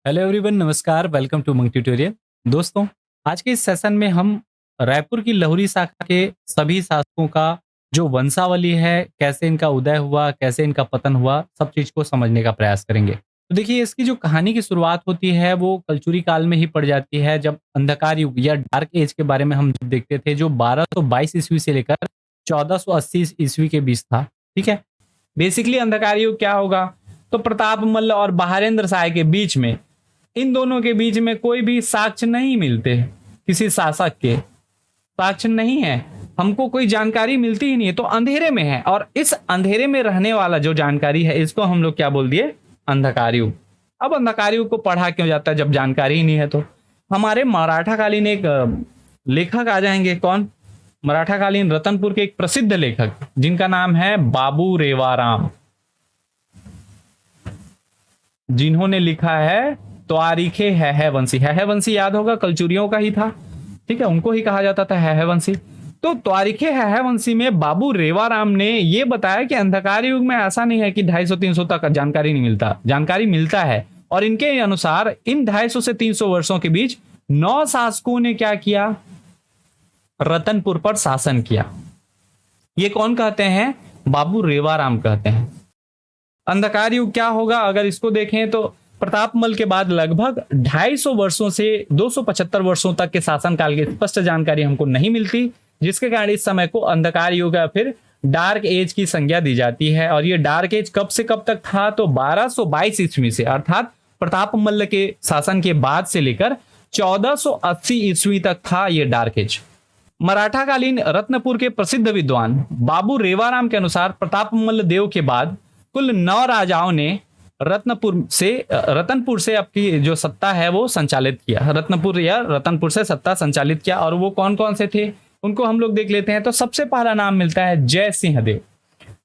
Hello everyone, नमस्कार। Welcome to monk tutorial. दोस्तों, आज के इस सेशन में हम रायपुर की लहुरी शाखा के सभी शासकों का जो वंशावली है, कैसे इनका उदय हुआ, कैसे इनका पतन हुआ, सब चीज को समझने का प्रयास करेंगे। तो देखिए, इसकी जो कहानी की शुरुआत होती है वो कलचुरी काल में ही पड़ जाती है, जब अंधकार युग या डार्क एज के बारे में हम जब देखते थे, जो 1222 ईस्वी से लेकर 1480 ईस्वी के बीच था। ठीक है। बेसिकली अंधकार युग क्या होगा, तो प्रताप मल्ल और बहारेंद्र शाह के बीच में, इन दोनों के बीच में कोई भी साक्ष्य नहीं मिलते। किसी शासक के साक्ष्य नहीं है, हमको कोई जानकारी मिलती ही नहीं है, तो अंधेरे में है। और इस अंधेरे में रहने वाला जो जानकारी है, इसको हम लोग क्या बोल दिए, अंधकार युग। अब अंधकार युग को पढ़ा क्यों जाता है जब जानकारी ही नहीं है? तो हमारे मराठा कालीन एक लेखक आ जाएंगे। कौन? मराठा कालीन रतनपुर के एक प्रसिद्ध लेखक, जिनका नाम है बाबू रेवाराम, जिन्होंने लिखा है त्वारीखे है वंशी। है वंशी याद होगा, कलचुरियों का ही था। ठीक है, उनको ही कहा जाता था है वंशी। तो त्वारीखे है वंशी में बाबू रेवाराम ने ये बताया कि अंधकार युग में ऐसा नहीं है कि 250-300 तक जानकारी नहीं मिलता, जानकारी मिलता है। और इनके अनुसार इन 250 से 300 वर्षों के बीच 9 शासकों ने क्या किया, रतनपुर पर शासन किया। ये कौन कहते हैं? बाबू रेवाराम कहते हैं। अंधकार युग क्या होगा अगर इसको देखें, तो प्रतापमल के बाद लगभग 250 वर्षों से 275 वर्षों तक के शासनकाल की स्पष्ट जानकारी हमको नहीं मिलती, जिसके कारण इस समय को अंधकार युग या फिर डार्क एज की संज्ञा दी जाती है। और ये डार्क एज कब से कब तक था, तो 1222 ईस्वी से, अर्थात प्रतापमल्ल के शासन के बाद से लेकर 1480 ईस्वी तक था ये डार्क एज। मराठा कालीन रत्नपुर के प्रसिद्ध विद्वान बाबू रेवाराम के अनुसार प्रतापमल्ल देव के बाद कुल 9 राजाओं ने रतनपुर से आपकी जो सत्ता है वो संचालित किया। रतनपुर से सत्ता संचालित किया। और वो कौन कौन से थे, उनको हम लोग देख लेते हैं। तो सबसे पहला नाम मिलता है जय सिंह देव।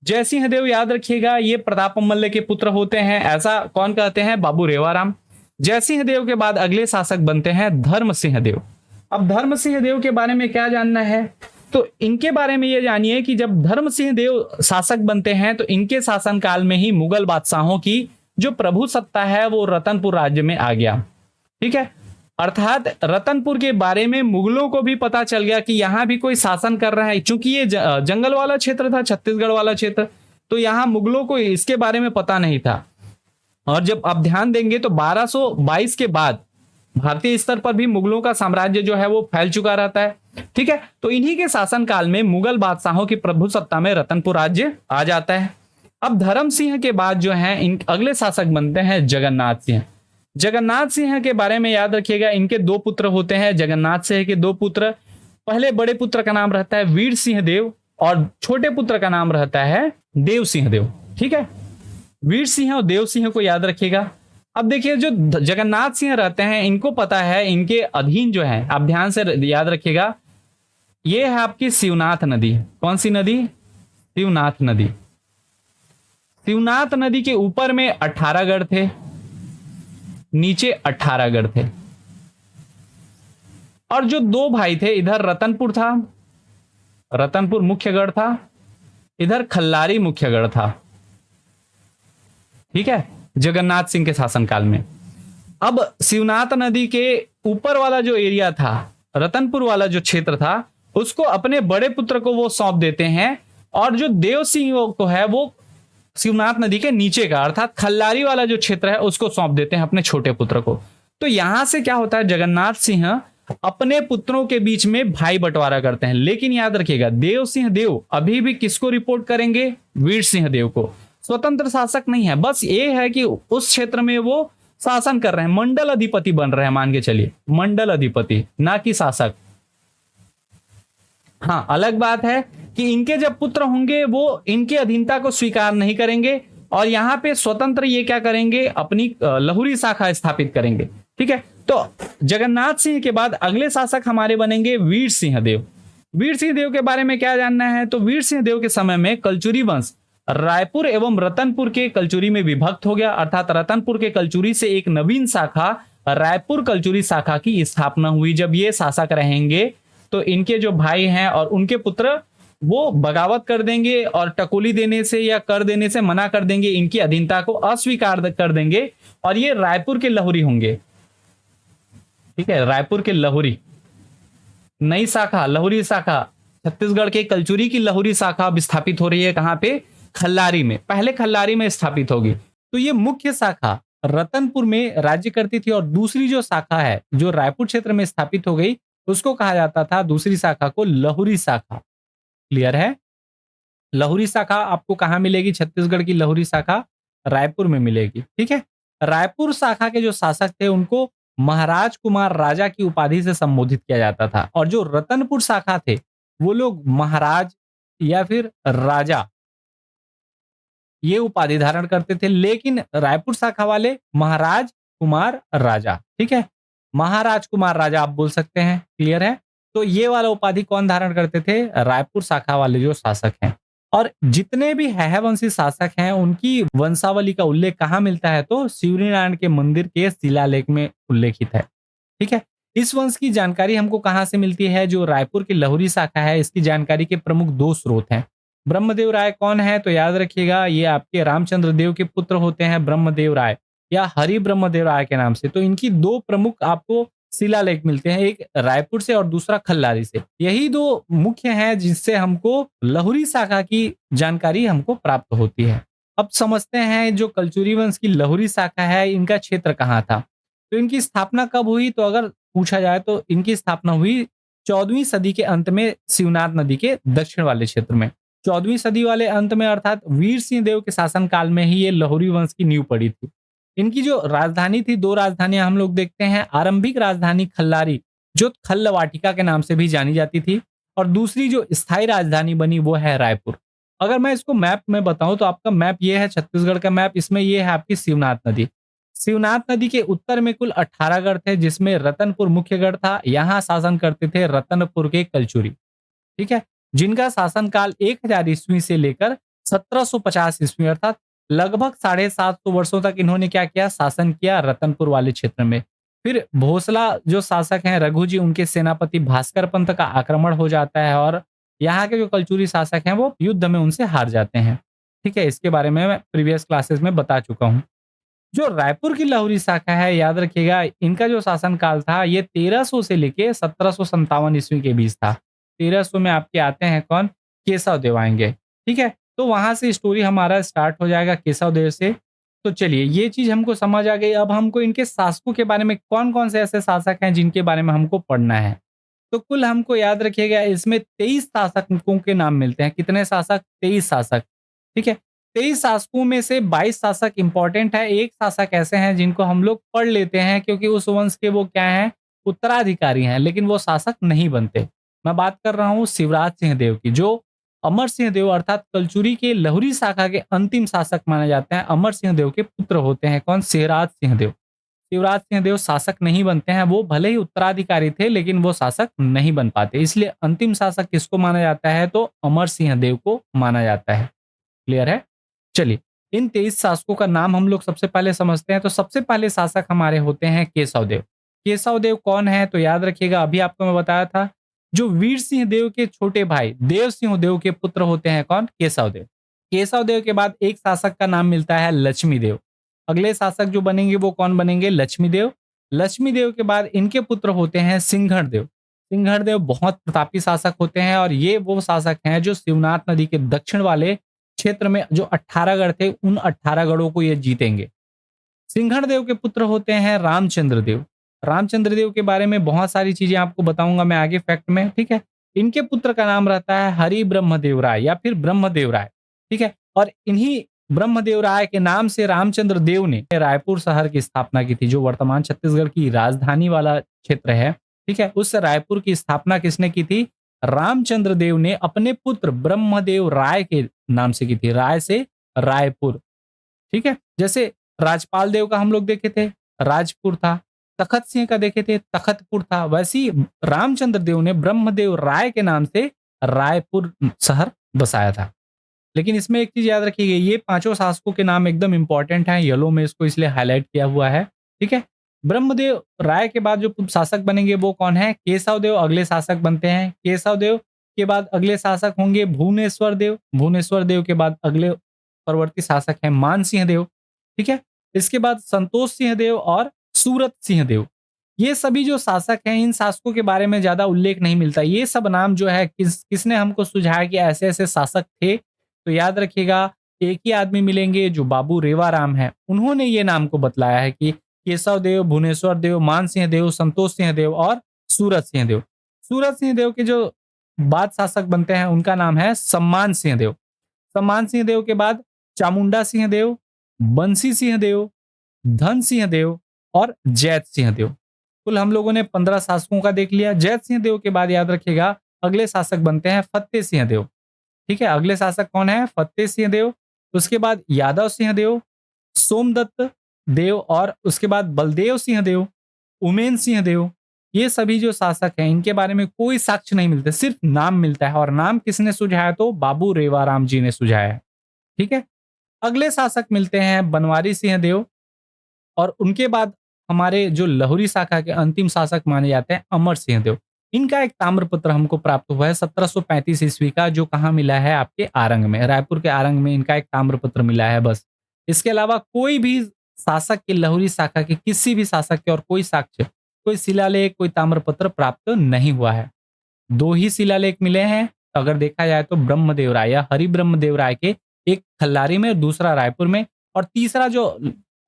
जय सिंह देव याद रखिएगा, ये प्रतापमल्ल के पुत्र होते हैं, ऐसा कौन कहते हैं? बाबू रेवाराम। जय सिंह देव के बाद अगले शासक बनते हैं धर्म सिंह देव। अब धर्म सिंह देव के बारे में क्या जानना है, तो इनके बारे में ये जानिए कि जब धर्म सिंह देव शासक बनते हैं तो इनके शासनकाल में ही मुगल बादशाहों की जो प्रभु सत्ता है वो रतनपुर राज्य में आ गया। ठीक है, अर्थात रतनपुर के बारे में मुगलों को भी पता चल गया कि यहां भी कोई शासन कर रहा है। चूंकि ये जंगल वाला क्षेत्र था, छत्तीसगढ़ वाला क्षेत्र, तो यहां मुगलों को इसके बारे में पता नहीं था। और जब आप ध्यान देंगे तो 1222 के बाद भारतीय स्तर पर भी मुगलों का साम्राज्य जो है वो फैल चुका रहता है। ठीक है, तो इन्हीं के शासनकाल में मुगल बादशाहों की प्रभु सत्ता में रतनपुर राज्य आ जाता है। अब धर्म सिंह के बाद जो है इन अगले शासक बनते हैं जगन्नाथ सिंह। जगन्नाथ सिंह के बारे में याद रखिएगा, इनके 2 पुत्र होते हैं। जगन्नाथ सिंह के 2 पुत्र, पहले बड़े पुत्र का नाम रहता है वीर सिंह देव और छोटे पुत्र का नाम रहता है देव सिंह देव। ठीक है, वीर सिंह और देव सिंह को याद रखिएगा। अब देखिए, जो जगन्नाथ सिंह रहते हैं, इनको पता है इनके अधीन जो है, आप ध्यान से याद रखिएगा, ये है आपकी शिवनाथ नदी। कौन सी नदी? शिवनाथ नदी। शिवनाथ नदी के ऊपर में 18 गढ़ थे, नीचे 18 गढ़ थे। और जो 2 भाई थे, इधर रतनपुर था, रतनपुर मुख्य गढ़ था, इधर खल्लारी मुख्य गढ़ था। ठीक है, जगन्नाथ सिंह के शासनकाल में। अब शिवनाथ नदी के ऊपर वाला जो एरिया था, रतनपुर वाला जो क्षेत्र था, उसको अपने बड़े पुत्र को वो सौंप देते हैं। और जो देव सिंह को है वो शिवनाथ नदी के नीचे का, अर्थात खल्लारी वाला जो क्षेत्र है, उसको सौंप देते हैं अपने छोटे पुत्र को। तो यहां से क्या होता है, जगन्नाथ सिंह अपने पुत्रों के बीच में भाई बंटवारा करते हैं। लेकिन याद रखिएगा, देव सिंह देव अभी भी किसको रिपोर्ट करेंगे? वीर सिंह देव को। स्वतंत्र शासक नहीं है, बस ये है कि उस क्षेत्र में वो शासन कर रहे हैं, मंडल अधिपति बन रहे हैं, मान के चलिए मंडल अधिपति, ना कि शासक। हाँ, अलग बात है कि इनके जब पुत्र होंगे वो इनके अधीनता को स्वीकार नहीं करेंगे और यहाँ पे स्वतंत्र ये क्या करेंगे, अपनी लहुरी शाखा स्थापित करेंगे। ठीक है, तो जगन्नाथ सिंह के बाद अगले शासक हमारे बनेंगे वीर सिंह देव। वीर सिंह देव के बारे में क्या जानना है, तो वीर सिंह देव के समय में कलचुरी वंश रायपुर एवं रतनपुर के कलचुरी में विभक्त हो गया, अर्थात रतनपुर के कलचुरी से एक नवीन शाखा रायपुर कलचुरी शाखा की स्थापना हुई। जब ये शासक रहेंगे तो इनके जो भाई हैं और उनके पुत्र वो बगावत कर देंगे और टकोली देने से या कर देने से मना कर देंगे, इनकी अधीनता को अस्वीकार कर देंगे और ये रायपुर के लहुरी होंगे। ठीक है, रायपुर के लहुरी, नई शाखा लहुरी शाखा, छत्तीसगढ़ के कलचुरी की लहुरी शाखा अब स्थापित हो रही है कहाँ पे? खल्लारी में। पहले खल्लारी में स्थापित होगी। तो ये मुख्य शाखा रतनपुर में राज्य करती थी और दूसरी जो शाखा है जो रायपुर क्षेत्र में स्थापित हो गई उसको कहा जाता था, दूसरी शाखा को लहुरी शाखा। क्लियर है? लहुरी शाखा आपको कहाँ मिलेगी? छत्तीसगढ़ की लहुरी शाखा रायपुर में मिलेगी। ठीक है, रायपुर शाखा के जो शासक थे उनको महाराज कुमार राजा की उपाधि से संबोधित किया जाता था और जो रतनपुर शाखा थे वो लोग महाराज या फिर राजा ये उपाधि धारण करते थे, लेकिन रायपुर शाखा वाले महाराज कुमार राजा। ठीक है, महाराज कुमार राजा आप बोल सकते हैं। क्लियर है? तो ये वाला उपाधि कौन धारण करते थे? रायपुर शाखा वाले जो शासक हैं। और जितने भी हैहवंशी शासक हैं उनकी वंशावली का उल्लेख कहाँ मिलता है? तो शिवरीनारायण के मंदिर के शिलालेख में उल्लेखित है। ठीक है, इस वंश की जानकारी हमको कहाँ से मिलती है? जो रायपुर की लहुरी शाखा है इसकी जानकारी के प्रमुख दो स्रोत हैं। ब्रह्मदेव राय कौन है? तो याद रखिएगा ये आपके रामचंद्र देव के पुत्र होते हैं, ब्रह्मदेव राय या हरि ब्रह्मदेव राय के नाम से। तो इनकी दो प्रमुख आपको शिलालेख मिलते हैं, एक रायपुर से और दूसरा खल्लारी से। यही दो मुख्य हैं जिससे हमको लहुरी शाखा की जानकारी हमको प्राप्त होती है। अब समझते हैं जो कलचुरी वंश की लहुरी शाखा है इनका क्षेत्र कहाँ था? तो इनकी स्थापना कब हुई? तो अगर पूछा जाए तो इनकी स्थापना हुई 14वीं सदी के अंत में शिवनाथ नदी के दक्षिण वाले क्षेत्र में। 14वीं सदी वाले अंत में अर्थात वीर सिंह देव के शासन काल में ही ये लहुरी वंश की नींव पड़ी थी। इनकी जो राजधानी थी, दो राजधानियां हम लोग देखते हैं। आरंभिक राजधानी खल्लारी जो खल्ल वाटिका के नाम से भी जानी जाती थी और दूसरी जो स्थायी राजधानी बनी वो है रायपुर। अगर मैं इसको मैप में बताऊं तो आपका मैप ये है छत्तीसगढ़ का मैप, इसमें ये है आपकी शिवनाथ नदी। शिवनाथ नदी के उत्तर में कुल 18 गढ़ थे जिसमें रतनपुर मुख्य गढ़ था। यहाँ शासन करते थे रतनपुर के कलचुरी। ठीक है, जिनका शासनकाल 1000 ईस्वी से लेकर 1750 ईस्वी अर्थात लगभग 750 वर्षों तक इन्होंने क्या किया? शासन किया रतनपुर वाले क्षेत्र में। फिर भोसला जो शासक हैं रघु जी, उनके सेनापति भास्कर पंत का आक्रमण हो जाता है और यहाँ के जो कलचुरी शासक हैं वो युद्ध में उनसे हार जाते हैं। ठीक है, इसके बारे में मैं प्रीवियस क्लासेस में बता चुका हूँ। जो रायपुर की लहुरी शाखा है याद रखिएगा इनका जो शासनकाल था ये 1300 से लेके 1757 ईस्वी के बीच था। 1300 में आपके आते हैं कौन? केशव देव आएंगे। ठीक है, तो वहां से स्टोरी हमारा स्टार्ट हो जाएगा केशव देव से। तो चलिए ये चीज हमको समझ आ गई। अब हमको इनके शासकों के बारे में कौन कौन से ऐसे शासक हैं जिनके बारे में हमको पढ़ना है। तो कुल हमको याद रखिएगा इसमें 23 शासकों के नाम मिलते हैं। कितने शासक? 23 शासक। ठीक है, 23 शासकों में से 22 शासक इंपॉर्टेंट है, एक शासक ऐसे हैं जिनको हम लोग पढ़ लेते हैं क्योंकि उस वंश के वो क्या हैं? उत्तराधिकारी हैं, लेकिन वो शासक नहीं बनते। मैं बात कर रहा हूँ शिवराज सिंह देव की, जो अमर सिंह देव अर्थात कलचुरी के लहुरी शाखा के अंतिम शासक माने जाते हैं। अमर सिंह देव के पुत्र होते हैं कौन? शिवराज सिंह देव। शिवराज सिंह देव शासक नहीं बनते हैं, वो भले ही उत्तराधिकारी थे लेकिन वो शासक नहीं बन पाते, इसलिए अंतिम शासक किसको माना जाता है? तो अमर सिंह देव को माना जाता है। क्लियर है? चलिए इन 23 शासकों का नाम हम लोग सबसे पहले समझते हैं। तो सबसे पहले शासक हमारे होते हैं केशव देव। केशव देव कौन है? तो याद रखिएगा अभी आपको मैं बताया था जो वीर सिंह देव के छोटे भाई देव सिंह देव के पुत्र होते हैं कौन? केशव देव। केशव देव के बाद एक शासक का नाम मिलता है लक्ष्मी देव। अगले शासक जो बनेंगे वो कौन बनेंगे? लक्ष्मी देव। लक्ष्मी देव के बाद इनके पुत्र होते हैं सिंघड़ देव। सिंघड़ देव बहुत प्रतापी शासक होते हैं और ये वो शासक हैं जो शिवनाथ नदी के दक्षिण वाले क्षेत्र में जो 18 गढ़ थे उन 18 गढ़ों को ये जीतेंगे। सिंघड़ देव के पुत्र होते हैं रामचंद्र देव। रामचंद्र देव के बारे में बहुत सारी चीजें आपको बताऊंगा मैं आगे फैक्ट में। ठीक है, इनके पुत्र का नाम रहता है हरि ब्रह्मदेव राय या फिर ब्रह्मदेव राय। ठीक है, और इन्हीं ब्रह्मदेव राय के नाम से रामचंद्र देव ने रायपुर शहर की स्थापना की थी, जो वर्तमान छत्तीसगढ़ की राजधानी वाला क्षेत्र है। ठीक है, उस रायपुर की स्थापना किसने की थी? रामचंद्र देव ने अपने पुत्र ब्रह्मदेव राय के नाम से की थी। राय से रायपुर। ठीक है, जैसे राजपाल देव का हम लोग देखे थे राजपुर था, तखत सिंह का देखे थे तखतपुर था, वैसी रामचंद्र देव ने ब्रह्मदेव राय के नाम से रायपुर शहर बसाया था। लेकिन इसमें एक चीज याद रखिएगा, ये पांचों शासकों के नाम एकदम इंपॉर्टेंट हैं, येलो में इसको इसलिए हाईलाइट किया हुआ है। ठीक है, ब्रह्मदेव राय के बाद जो शासक बनेंगे वो कौन है? केशव देव अगले शासक बनते हैं। केशव देव के बाद अगले शासक होंगे भुवनेश्वर देव। भुवनेश्वर देव के बाद अगले परवर्ती शासक हैं मानसिंह देव। ठीक है, इसके बाद संतोष सिंह देव और सूरत सिंह देव। ये सभी जो शासक हैं, इन शासकों के बारे में ज्यादा उल्लेख नहीं मिलता। ये सब नाम जो है किसने हमको सुझाया कि ऐसे ऐसे शासक थे, तो याद रखिएगा एक ही आदमी मिलेंगे जो बाबू रेवाराम है। उन्होंने ये नाम को बतलाया है कि केशव देव, भुवनेश्वर देव, मान सिंह देव, संतोष सिंह देव और सूरत सिंह देव। सूरत सिंह देव के जो बाद शासक बनते हैं उनका नाम है सम्मान सिंह देव। सम्मान सिंह देव के बाद चामुंडा सिंह देव, बंसी सिंह देव, धन सिंह देव और जैत सिंह देव। कुल हम लोगों ने 15 शासकों का देख लिया। जैत सिंह देव के बाद याद रखिएगा अगले शासक बनते हैं फतेह सिंह देव। ठीक है, अगले शासक कौन है? फतेह सिंह देव। उसके बाद यादव सिंह देव, सोमदत्त देव और उसके बाद बलदेव सिंह देव, उमेन सिंह देव। ये सभी जो शासक हैं इनके बारे में कोई साक्ष्य नहीं मिलते, सिर्फ नाम मिलता है। और नाम किसने सुझाया? तो बाबू रेवाराम जी ने सुझाया है। ठीक है, अगले शासक मिलते हैं बनवारी सिंह देव और उनके बाद हमारे जो लहुरी शाखा के अंतिम शासक माने जाते हैं अमर सिंह देव। इनका एक ताम्रपत्र हमको प्राप्त हुआ है 1735 ईस्वी का, जो कहाँ मिला है? आपके आरंग में, रायपुर के आरंग में इनका एक ताम्रपत्र मिला है बस। इसके अलावा कोई भी शासक के लहुरी शाखा के किसी भी शासक के और कोई साक्ष्य, कोई शिलालेख, कोई ताम्रपत्र प्राप्त नहीं हुआ है। 2 ही शिलालेख मिले हैं अगर देखा जाए तो, ब्रह्मदेव राय या हरि ब्रह्मदेव राय के, एक खल्लारी में, दूसरा रायपुर में, और तीसरा जो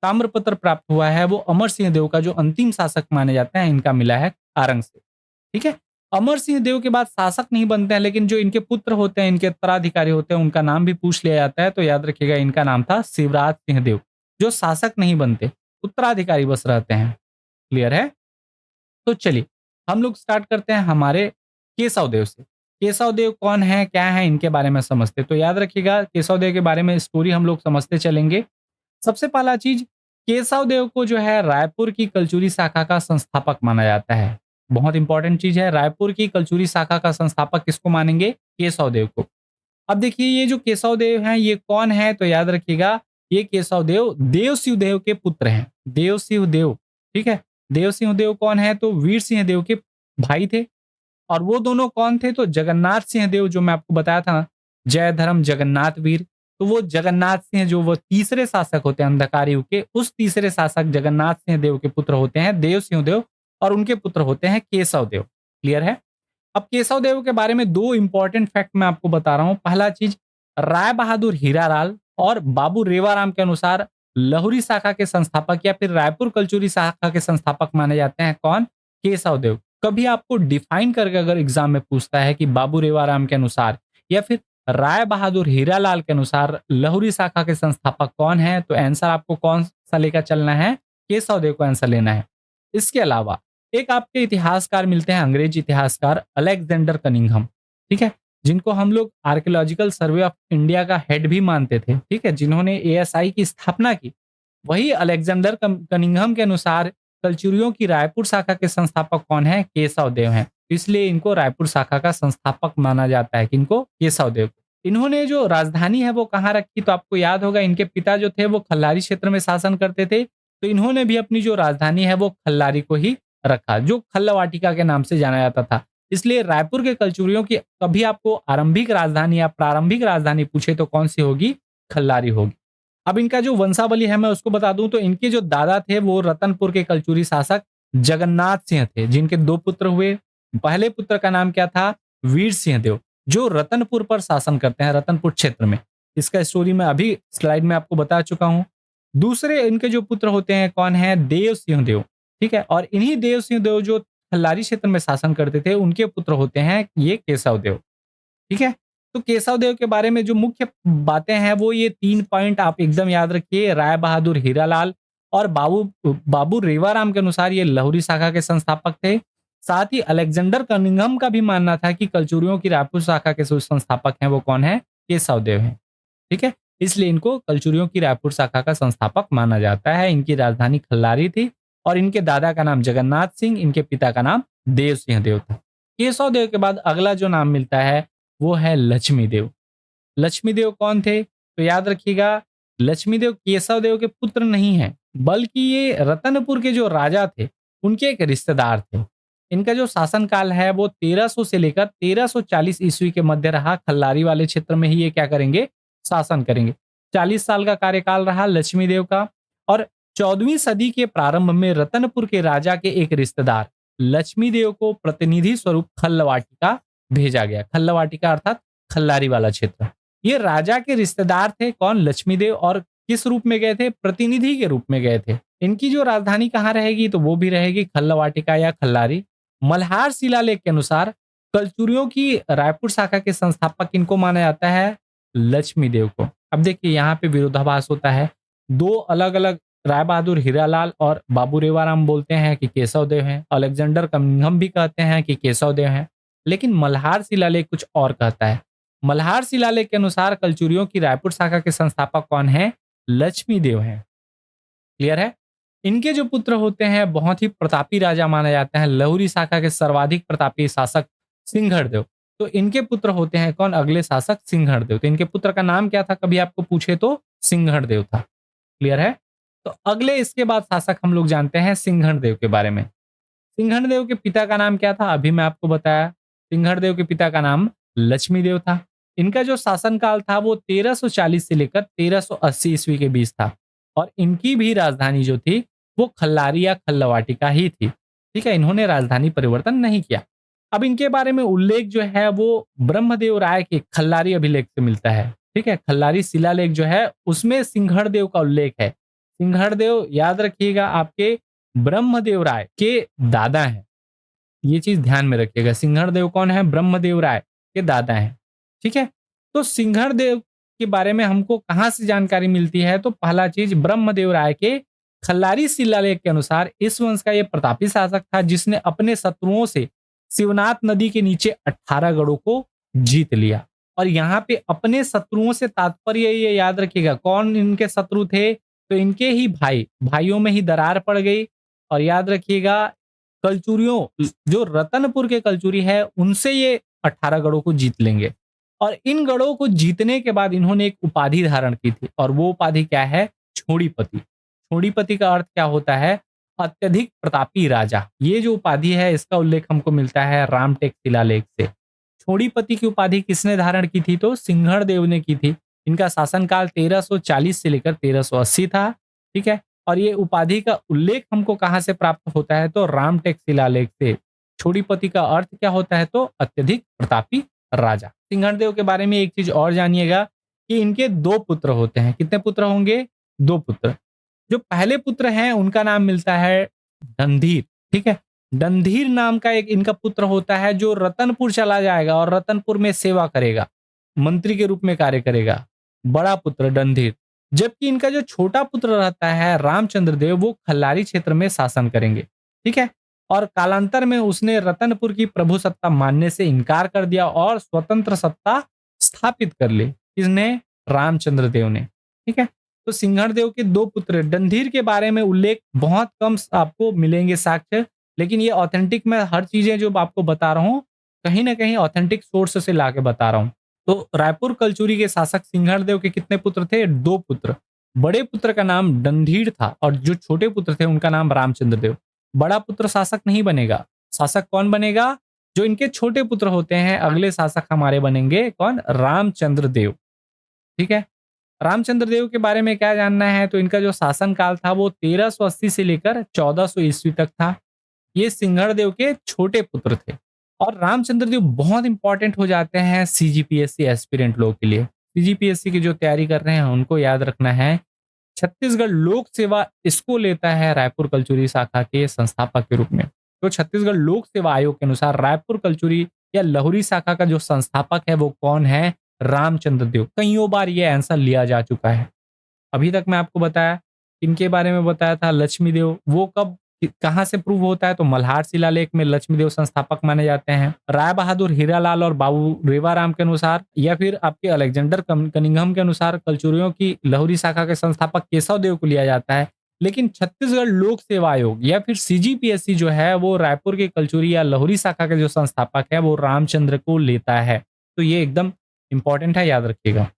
ताम्रपत्र प्राप्त हुआ है वो अमर सिंह देव का, जो अंतिम शासक माने जाते हैं, इनका मिला है आरंग से। ठीक है, अमर सिंह देव के बाद शासक नहीं बनते हैं, लेकिन जो इनके पुत्र होते हैं, इनके उत्तराधिकारी होते हैं, उनका नाम भी पूछ लिया जाता है। तो याद रखिएगा इनका नाम था शिवराज सिंह देव, जो शासक नहीं बनते, उत्तराधिकारी बस रहते हैं। क्लियर है? तो चलिए हम लोग स्टार्ट करते हैं हमारे केशव देव से। केशव देव कौन है, क्या है, इनके बारे में समझते। तो याद रखिएगा केशव देव के बारे में स्टोरी हम लोग समझते चलेंगे। सबसे पहला चीज, केशव देव को जो है रायपुर की कलचुरी शाखा का संस्थापक माना जाता है। बहुत इंपॉर्टेंट चीज है, रायपुर की कलचुरी शाखा का संस्थापक किसको मानेंगे? केशव देव को। अब देखिए ये जो केशव देव हैं ये कौन है? तो याद रखिएगा ये केशव देव देव सिंह देव के पुत्र हैं। देव सिंह देव, ठीक है, देव सिंह देव कौन है? तो वीर सिंह देव के भाई थे। और वो दोनों कौन थे? तो जगन्नाथ सिंह देव, जो मैं आपको बताया था, जय धर्म जगन्नाथ वीर। तो वो जगन्नाथ सिंह जो वो तीसरे शासक होते हैं अंधकार युग के, उस तीसरे शासक जगन्नाथ सिंह देव के पुत्र होते हैं देव सिंह देव, और उनके पुत्र होते हैं केशव देव। क्लियर है? अब केशव देव के बारे में 2 इंपॉर्टेंट फैक्ट मैं आपको बता रहा हूं। पहला चीज, राय बहादुर हीरालाल और बाबू रेवाराम के अनुसार लहुरी शाखा के संस्थापक या फिर रायपुर कलचुरी शाखा के संस्थापक माने जाते हैं कौन? केशव देव। कभी आपको डिफाइन करके अगर एग्जाम में पूछता है कि बाबू रेवाराम के अनुसार या फिर राय बहादुर हीरालाल के अनुसार लहुरी शाखा के संस्थापक कौन है, तो आंसर आपको कौन सा लेकर चलना है? केशव देव को आंसर लेना है। इसके अलावा एक आपके इतिहासकार मिलते हैं, अंग्रेज इतिहासकार अलेक्जेंडर कनिंघम। ठीक है, जिनको हम लोग आर्कियोलॉजिकल सर्वे ऑफ इंडिया का हेड भी मानते थे। ठीक है, जिन्होंने एएसआई की स्थापना की, वही अलेक्जेंडर कनिंघम के अनुसार कलचुरियों की रायपुर शाखा के संस्थापक कौन है? केशव देव हैं। इसलिए इनको रायपुर शाखा का संस्थापक माना जाता है। किनको? केशव देव। इन्होंने जो राजधानी है वो कहाँ रखी? तो आपको याद होगा इनके पिता जो थे वो खल्लारी क्षेत्र में शासन करते थे, तो इन्होंने भी अपनी जो राजधानी है वो खल्लारी को ही रखा, जो खल्लवाटिका के नाम से जाना जाता था। इसलिए रायपुर के कलचुरियों की कभी आपको आरंभिक राजधानी या प्रारंभिक राजधानी पूछे तो कौन सी होगी? खल्लारी होगी। अब इनका जो वंशावली है मैं उसको बता दूं तो इनके जो दादा थे वो रतनपुर के कलचुरी शासक जगन्नाथ सिंह थे, जिनके 2 पुत्र हुए। पहले पुत्र का नाम क्या था? वीर सिंह देव, जो रतनपुर पर शासन करते हैं, रतनपुर क्षेत्र में। इसका स्टोरी मैं अभी स्लाइड में आपको बता चुका हूं। दूसरे इनके जो पुत्र होते हैं कौन है? देव सिंह देव। ठीक है, और इन्हीं देव सिंह देव जो खल्लारी क्षेत्र में शासन करते थे, उनके पुत्र होते हैं ये केशव देव। ठीक है, तो केशव देव के बारे में जो मुख्य बातें हैं वो ये 3 पॉइंट आप एकदम याद रखिए। राय बहादुर हीरालाल और बाबू रेवाराम के अनुसार ये लहुरी शाखा के संस्थापक थे। साथ ही अलेक्जेंडर कनिंघम का भी मानना था कि कलचुरियों की रायपुर शाखा के जो संस्थापक हैं वो कौन है? केशव देव हैं। ठीक है, इसलिए इनको कलचुरियों की रायपुर शाखा का संस्थापक माना जाता है। इनकी राजधानी खल्लारी थी और इनके दादा का नाम जगन्नाथ सिंह, इनके पिता का नाम देव सिंह देव था। केशव देव के बाद अगला जो नाम मिलता है वो है लक्ष्मी देव। लक्ष्मी देव कौन थे? तो याद रखिएगा लक्ष्मी देव केशव देव के पुत्र नहीं है, बल्कि ये रतनपुर के जो राजा थे उनके एक रिश्तेदार थे। इनका जो शासनकाल है वो 1300 से लेकर 1340 ईस्वी के मध्य रहा। खल्लारी वाले क्षेत्र में ही ये क्या करेंगे, शासन करेंगे। 40 साल का कार्यकाल रहा लक्ष्मी देव का। और 14वीं सदी के प्रारंभ में रतनपुर के राजा के एक रिश्तेदार लक्ष्मी देव को प्रतिनिधि स्वरूप खल्लवाटिका भेजा गया। खल्लवाटिका अर्थात खल्लारी वाला क्षेत्र। ये राजा के रिश्तेदार थे, कौन, लक्ष्मी देव। और किस रूप में गए थे, प्रतिनिधि के रूप में गए थे। इनकी जो राजधानी कहाँ रहेगी, तो वो भी रहेगी खल्लवाटिका या खल्लारी। मल्हार शिलालेख के अनुसार कलचुरियों की रायपुर शाखा के संस्थापक किनको माना जाता है, लक्ष्मी देव को। अब देखिए यहाँ पे विरोधाभास होता है। दो अलग अलग राय बहादुर हीरालाल और बाबू रेवाराम बोलते हैं कि केशव देव हैं। अलेक्जेंडर कनिंघम भी कहते हैं कि केशव देव हैं। लेकिन मल्हार शिलालेख कुछ और कहता है। मल्हार शिलालेख के अनुसार कलचुरियों की रायपुर शाखा के संस्थापक कौन है, लक्ष्मी देव हैं। क्लियर है। इनके जो पुत्र होते हैं बहुत ही प्रतापी राजा माना जाता है। लहुरी शाखा के सर्वाधिक प्रतापी शासक सिंघड़देव। तो इनके पुत्र होते हैं कौन, अगले शासक सिंघड़देव। तो इनके पुत्र का नाम क्या था, कभी आपको पूछे तो सिंघड़देव था। क्लियर है। तो अगले इसके बाद शासक हम लोग जानते हैं सिंघड़देव के बारे में। सिंघड़देव के पिता का नाम क्या था, अभी मैं आपको बताया। सिंघड़देव के पिता का नाम लक्ष्मी देव था। इनका जो शासनकाल था वो 1340 से लेकर 1380 ईस्वी के बीच था। और इनकी भी राजधानी जो थी वो खल्लारी या खल्लवाटिका ही थी। ठीक है, इन्होंने राजधानी परिवर्तन नहीं किया। अब इनके बारे में उल्लेख जो है वो ब्रह्मदेव राय के खल्लारी अभिलेख से मिलता है। ठीक है, खल्लारी शिलालेख जो है उसमें सिंघड़देव का उल्लेख है। सिंघड़देव याद रखिएगा आपके ब्रह्मदेव राय के दादा हैं। ये चीज ध्यान में रखिएगा। सिंघड़देव कौन है, ब्रह्मदेव राय के दादा हैं। ठीक है, तो सिंघड़देव के बारे में हमको कहां से जानकारी मिलती है, तो पहला चीज ब्रह्मदेव राय के खल्लारी शिलालेख के अनुसार इस वंश का ये प्रतापी शासक था जिसने अपने शत्रुओं से शिवनाथ नदी के नीचे 18 गढ़ों को जीत लिया। और यहाँ पे अपने शत्रुओं से तात्पर्य ये याद रखिएगा, कौन इनके शत्रु थे, तो इनके ही भाइयों में ही दरार पड़ गई। और याद रखिएगा कलचुरियों, जो रतनपुर के कलचुरी है उनसे ये 18 गढ़ों को जीत लेंगे। और इन गढ़ों को जीतने के बाद इन्होंने एक उपाधि धारण की थी, और वो उपाधि क्या है, छोड़ीपति। छोड़ीपति का अर्थ क्या होता है, अत्यधिक प्रतापी राजा। ये जो उपाधि है इसका उल्लेख हमको मिलता है रामटेक शिलालेख से। छोड़ीपति की उपाधि किसने धारण की थी, तो सिंघड़देव ने की थी। इनका शासनकाल 1340 से लेकर 1380 था। ठीक है, और ये उपाधि का उल्लेख हमको कहां से प्राप्त होता है, तो रामटेक शिलालेख से। छोड़ीपति का अर्थ क्या होता है, तो अत्यधिक प्रतापी राजा। सिंघड़देव के बारे में एक चीज और जानिएगा कि इनके 2 पुत्र होते हैं। कितने पुत्र होंगे, 2 पुत्र। जो पहले पुत्र हैं उनका नाम मिलता है डंधीर। ठीक है, डंधीर नाम का एक इनका पुत्र होता है जो रतनपुर चला जाएगा और रतनपुर में सेवा करेगा, मंत्री के रूप में कार्य करेगा, बड़ा पुत्र डंधीर। जबकि इनका जो छोटा पुत्र रहता है रामचंद्र देव, वो खल्लारी क्षेत्र में शासन करेंगे। ठीक है, और कालांतर में उसने रतनपुर की प्रभु सत्ता मानने से इनकार कर दिया और स्वतंत्र सत्ता स्थापित कर ली। किसने, रामचंद्र देव ने। ठीक है, तो सिंघड़देव के 2 पुत्र। डंधीर के बारे में उल्लेख बहुत कम आपको मिलेंगे साक्ष्य, लेकिन ये ऑथेंटिक, मैं हर चीजें जो आपको बता रहा हूँ कहीं ना कहीं ऑथेंटिक सोर्स से लाके बता रहा हूँ। तो रायपुर कलचुरी के शासक सिंघड़देव के कितने पुत्र थे, 2 पुत्र। बड़े पुत्र का नाम डंधीर था और जो छोटे पुत्र थे उनका नाम रामचंद्र देव। बड़ा पुत्र शासक नहीं बनेगा। शासक कौन बनेगा, जो इनके छोटे पुत्र होते हैं। अगले शासक हमारे बनेंगे कौन, रामचंद्र देव। ठीक है, रामचंद्र देव के बारे में क्या जानना है, तो इनका जो शासन काल था वो 1380 से लेकर 1400 ईस्वी तक था। ये सिंघड़देव के छोटे पुत्र थे। और रामचंद्र देव बहुत इंपॉर्टेंट हो जाते हैं सीजीपीएससी एस्पिरेंट लोग के लिए। सीजीपीएससी की जो तैयारी कर रहे हैं उनको याद रखना है, छत्तीसगढ़ लोक सेवा इसको लेता है रायपुर कलचुरी शाखा के संस्थापक के रूप में। तो छत्तीसगढ़ लोक सेवा आयोग के अनुसार रायपुर कलचुरी या लहुरी शाखा का जो संस्थापक है वो कौन है, रामचंद्र देव। कईयों बार ये आंसर लिया जा चुका है। अभी तक मैं आपको बताया, इनके बारे में बताया था लक्ष्मी देव। वो कब कहां से प्रूव होता है, तो मल्हार शिलालेख में लक्ष्मी देव संस्थापक माने जाते हैं। राय बहादुर हीरालाल और बाबू रेवाराम के अनुसार या फिर आपके अलेक्जेंडर कनिंघम के अनुसार कलचुरियों की लहुरी शाखा के संस्थापक केशव देव को लिया जाता है। लेकिन छत्तीसगढ़ लोक सेवा आयोग या फिर सीजीपीएससी जो है वो रायपुर के कलचुरी या लहुरी शाखा के जो संस्थापक है वो रामचंद्र को लेता है। तो ये एकदम इंपॉर्टेंट है, याद रखिएगा।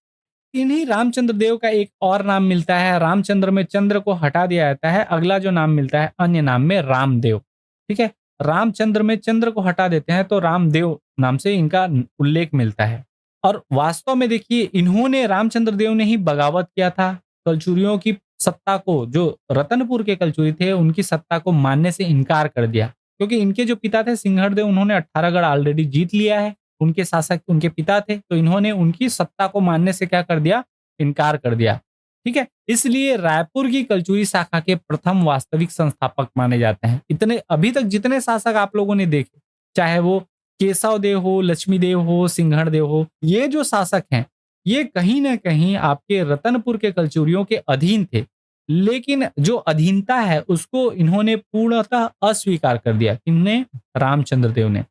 इन्हीं रामचंद्र देव का एक और नाम मिलता है। रामचंद्र में चंद्र को हटा दिया जाता है। अगला जो नाम मिलता है अन्य नाम में रामदेव। ठीक है, रामचंद्र में चंद्र को हटा देते हैं तो रामदेव नाम से इनका उल्लेख मिलता है। और वास्तव में देखिए इन्होंने रामचंद्र देव ने ही बगावत किया था। कलचुरियों की सत्ता को, जो रतनपुर के कलचुरी थे उनकी सत्ता को मानने से इनकार कर दिया, क्योंकि इनके जो पिता थे सिंहड़देव, उन्होंने 18 गढ़ ऑलरेडी जीत लिया है। उनके शासक उनके पिता थे, तो इन्होंने उनकी सत्ता को मानने से क्या कर दिया, इनकार कर दिया। ठीक है, इसलिए रायपुर की कलचुरी शाखा के प्रथम वास्तविक संस्थापक माने जाते हैं। इतने अभी तक जितने शासक आप लोगों ने देखे, चाहे वो केशव देव हो, लक्ष्मी देव हो, सिंहड़ देव हो, ये जो शासक हैं ये कहीं ना कहीं आपके रतनपुर के कलचुरियों के अधीन थे। लेकिन जो अधीनता है उसको इन्होंने पूर्णतः अस्वीकार कर दिया। किन्होंने? रामचंद्र देव ने।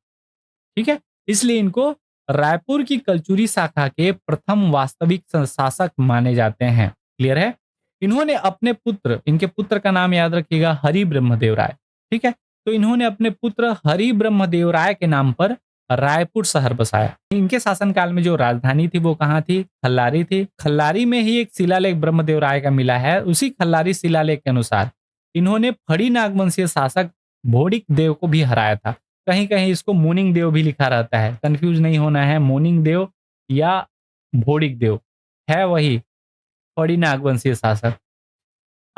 ठीक है, इसलिए इनको रायपुर की कलचुरी शाखा के प्रथम वास्तविक शासक माने जाते हैं। क्लियर है? इन्होंने अपने पुत्र, इनके पुत्र का नाम याद रखिएगा, हरि ब्रह्मदेव राय। ठीक है, तो इन्होंने अपने पुत्र हरि ब्रह्मदेव राय के नाम पर रायपुर शहर बसाया। इनके शासनकाल में जो राजधानी थी वो कहाँ थी? खल्लारी थी। खल्लारी में ही एक शिलालेख ब्रह्मदेव राय का मिला है। उसी खल्लारी शिलालेख के अनुसार इन्होंने फड़ी नागवंशीय शासक भोडिक देव को भी हराया था। कहीं कहीं इसको मोनिंग देव भी लिखा रहता है, कंफ्यूज नहीं होना है। मोनिंग देव या भोडिक देव है वही फड़ी नागवंशीय शासक।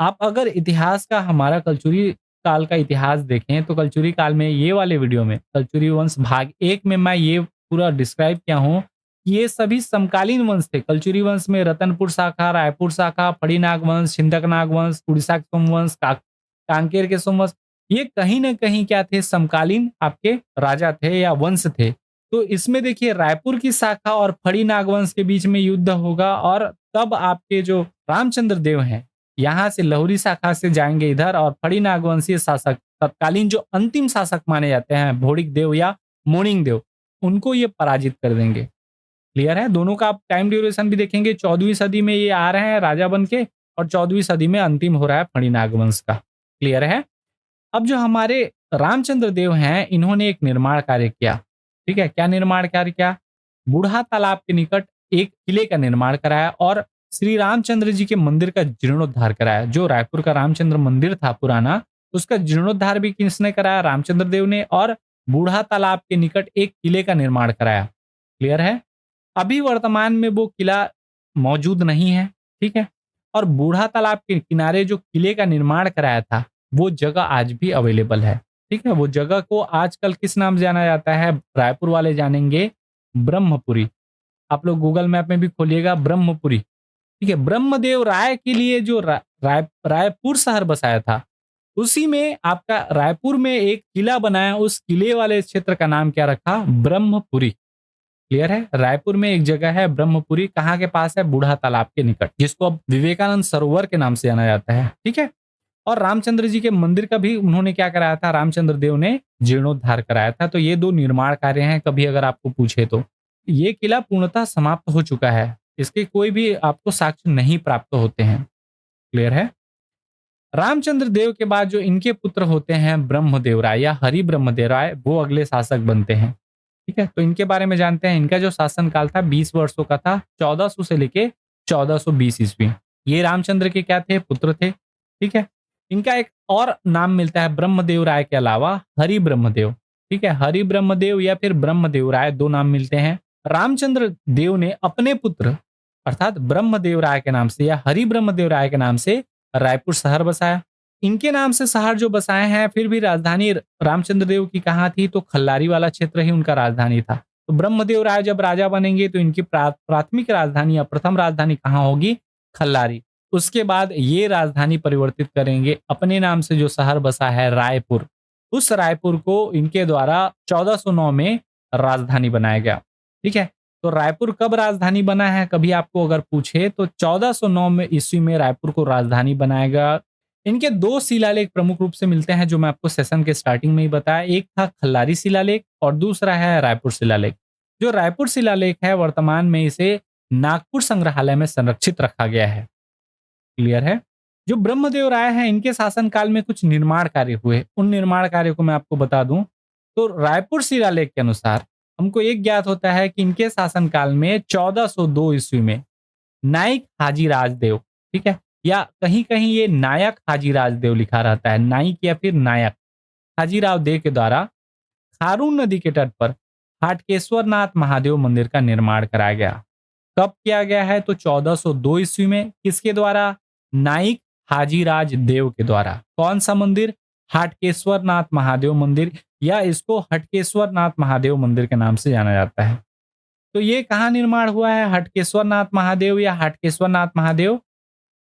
आप अगर इतिहास का, हमारा कलचुरी काल का इतिहास देखें तो कलचुरी काल में, ये वाले वीडियो में कलचुरी वंश भाग 1 में मैं ये पूरा डिस्क्राइब किया हूँ। ये सभी समकालीन वंश थे। कलचुरी वंश में रतनपुर शाखा, रायपुर शाखा, फड़ी नागवंश, छिंदक नागवंश, उड़ीसा के सोमवंश, कांकेर के सोमवंश, ये कहीं ना कहीं क्या थे? समकालीन आपके राजा थे या वंश थे। तो इसमें देखिए रायपुर की शाखा और फड़ी नागवंश के बीच में युद्ध होगा, और तब आपके जो रामचंद्र देव हैं यहाँ से लहुरी शाखा से जाएंगे इधर, और फड़ी नागवंशीय शासक, तत्कालीन जो अंतिम शासक माने जाते हैं भोडिक देव या मोनिंग देव, उनको ये पराजित कर देंगे। क्लियर है? दोनों का आप टाइम ड्यूरेशन भी देखेंगे। 14वीं सदी में ये आ रहे हैं राजा बन के, और 14वीं सदी में अंतिम हो रहा है फड़ी नागवंश का। क्लियर है? अब जो हमारे रामचंद्र देव हैं, इन्होंने एक निर्माण कार्य किया। ठीक है, क्या निर्माण कार्य किया? बूढ़ा तालाब के निकट एक किले का निर्माण कराया और श्री रामचंद्र जी के मंदिर का जीर्णोद्धार कराया। जो रायपुर का रामचंद्र मंदिर था पुराना, उसका जीर्णोद्धार भी किसने कराया? रामचंद्र देव ने। और बूढ़ा तालाब के निकट एक किले का निर्माण कराया। क्लियर है? अभी वर्तमान में वो किला मौजूद नहीं है। ठीक है, और बूढ़ा तालाब के किनारे जो किले का निर्माण कराया था, वो जगह आज भी अवेलेबल है। ठीक है, वो जगह को आजकल किस नाम से जाना जाता है? रायपुर वाले जानेंगे ब्रह्मपुरी। आप लोग गूगल मैप में भी खोलिएगा ब्रह्मपुरी। ठीक है, ब्रह्मदेव राय के लिए जो रायपुर शहर बसाया था, उसी में आपका रायपुर में एक किला बनाया। उस किले वाले क्षेत्र का नाम क्या रखा? ब्रह्मपुरी। क्लियर है? रायपुर में एक जगह है ब्रह्मपुरी, कहाँ के पास है? बूढ़ा तालाब के निकट, जिसको अब विवेकानंद सरोवर के नाम से जाना जाता है। ठीक है, और रामचंद्र जी के मंदिर का भी उन्होंने क्या कराया था? रामचंद्र देव ने जीर्णोद्धार कराया था। तो ये दो निर्माण कार्य हैं। कभी अगर आपको पूछे तो ये किला पूर्णतः समाप्त हो चुका है, इसके कोई भी आपको साक्ष्य नहीं प्राप्त होते हैं। क्लियर है? रामचंद्र देव के बाद जो इनके पुत्र होते हैं ब्रह्मदेव राय या हरि ब्रह्मदेव राय, वो अगले शासक बनते हैं। ठीक है, तो इनके बारे में जानते हैं। इनका जो शासन काल था 20 वर्षों का था, 1400 से लेके 1420 ईस्वी। ये रामचंद्र के क्या थे? पुत्र थे। ठीक है, इनका एक और नाम मिलता है ब्रह्मदेव राय के अलावा, हरि ब्रह्मदेव। ठीक है, हरि ब्रह्मदेव या फिर ब्रह्मदेव राय, दो नाम मिलते हैं। रामचंद्र देव ने अपने पुत्र अर्थात ब्रह्मदेव राय के नाम से या हरि ब्रह्मदेव राय के नाम से रायपुर शहर बसाया। इनके नाम से शहर जो बसाए हैं, फिर भी राजधानी रामचंद्र देव की कहाँ थी? तो खल्लारी वाला क्षेत्र ही उनका राजधानी था। तो ब्रह्मदेव राय जब राजा बनेंगे तो इनकी प्राथमिक राजधानी या प्रथम राजधानी कहाँ होगी? खल्लारी। उसके बाद ये राजधानी परिवर्तित करेंगे, अपने नाम से जो शहर बसा है रायपुर, उस रायपुर को इनके द्वारा 1409 में राजधानी बनाया गया। ठीक है, तो रायपुर कब राजधानी बना है? कभी आपको अगर पूछे तो 1409 में ईस्वी में रायपुर को राजधानी बनाया गया। इनके दो शिलालेख प्रमुख रूप से मिलते हैं, जो मैं आपको सेशन के स्टार्टिंग में ही बताया। एक था खल्लारी शिलालेख और दूसरा है रायपुर शिलालेख। जो रायपुर शिलालेख है, वर्तमान में इसे नागपुर संग्रहालय में संरक्षित रखा गया है। क्लियर है? जो ब्रह्मदेव राय हैं, इनके शासन काल में कुछ निर्माण कार्य हुए। उन निर्माण कार्य को मैं आपको बता दूं तो रायपुर शिलालेख के अनुसार हमको एक ज्ञात होता है कि इनके शासन काल में 1402 ईस्वी में नाइक हाजी राजदेव, ठीक है, या कहीं कहीं ये नायक हाजी राजदेव लिखा रहता है, नाइक या फिर नायक, हाजीराव देव के द्वारा खारून नदी के तट पर हाटकेश्वर नाथ महादेव मंदिर का निर्माण कराया गया। कब किया गया है? तो 1402 ईस्वी में। किसके द्वारा? नाइक हाजीराज देव के द्वारा। कौन सा मंदिर? हाटकेश्वर नाथ महादेव मंदिर, या इसको हटकेश्वर नाथ महादेव मंदिर के नाम से जाना जाता है। तो ये कहाँ निर्माण हुआ है? हटकेश्वर नाथ महादेव या हाटकेश्वर नाथ महादेव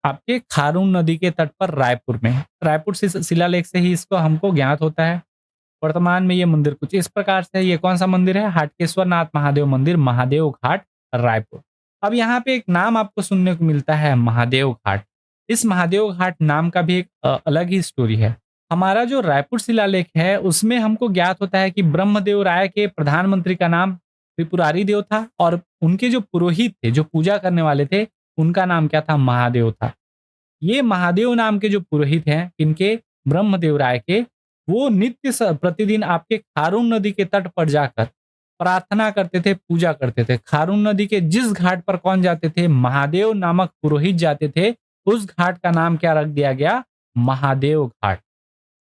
आपके खारून नदी के तट पर रायपुर में है। रायपुर शिलालेख से ही इसको हमको ज्ञात होता है। वर्तमान में ये मंदिर कुछ इस प्रकार से है। ये कौन सा मंदिर है? हाटकेश्वर नाथ महादेव मंदिर, महादेव घाट, रायपुर। अब यहाँ पे एक नाम आपको सुनने को मिलता है, महादेव घाट। इस महादेव घाट नाम का भी एक अलग ही स्टोरी है। हमारा जो रायपुर शिलालेख है उसमें हमको ज्ञात होता है कि ब्रह्मदेव राय के प्रधानमंत्री का नाम त्रिपुरारी देव था, और उनके जो पुरोहित थे, जो पूजा करने वाले थे, उनका नाम क्या था? महादेव था। ये महादेव नाम के जो पुरोहित हैं, इनके ब्रह्मदेव राय के, वो नित्य प्रतिदिन आपके खारून नदी के तट पर जाकर प्रार्थना करते थे, पूजा करते थे। खारून नदी के जिस घाट पर कौन जाते थे? महादेव नामक पुरोहित जाते थे। उस घाट का नाम क्या रख दिया गया? महादेव घाट।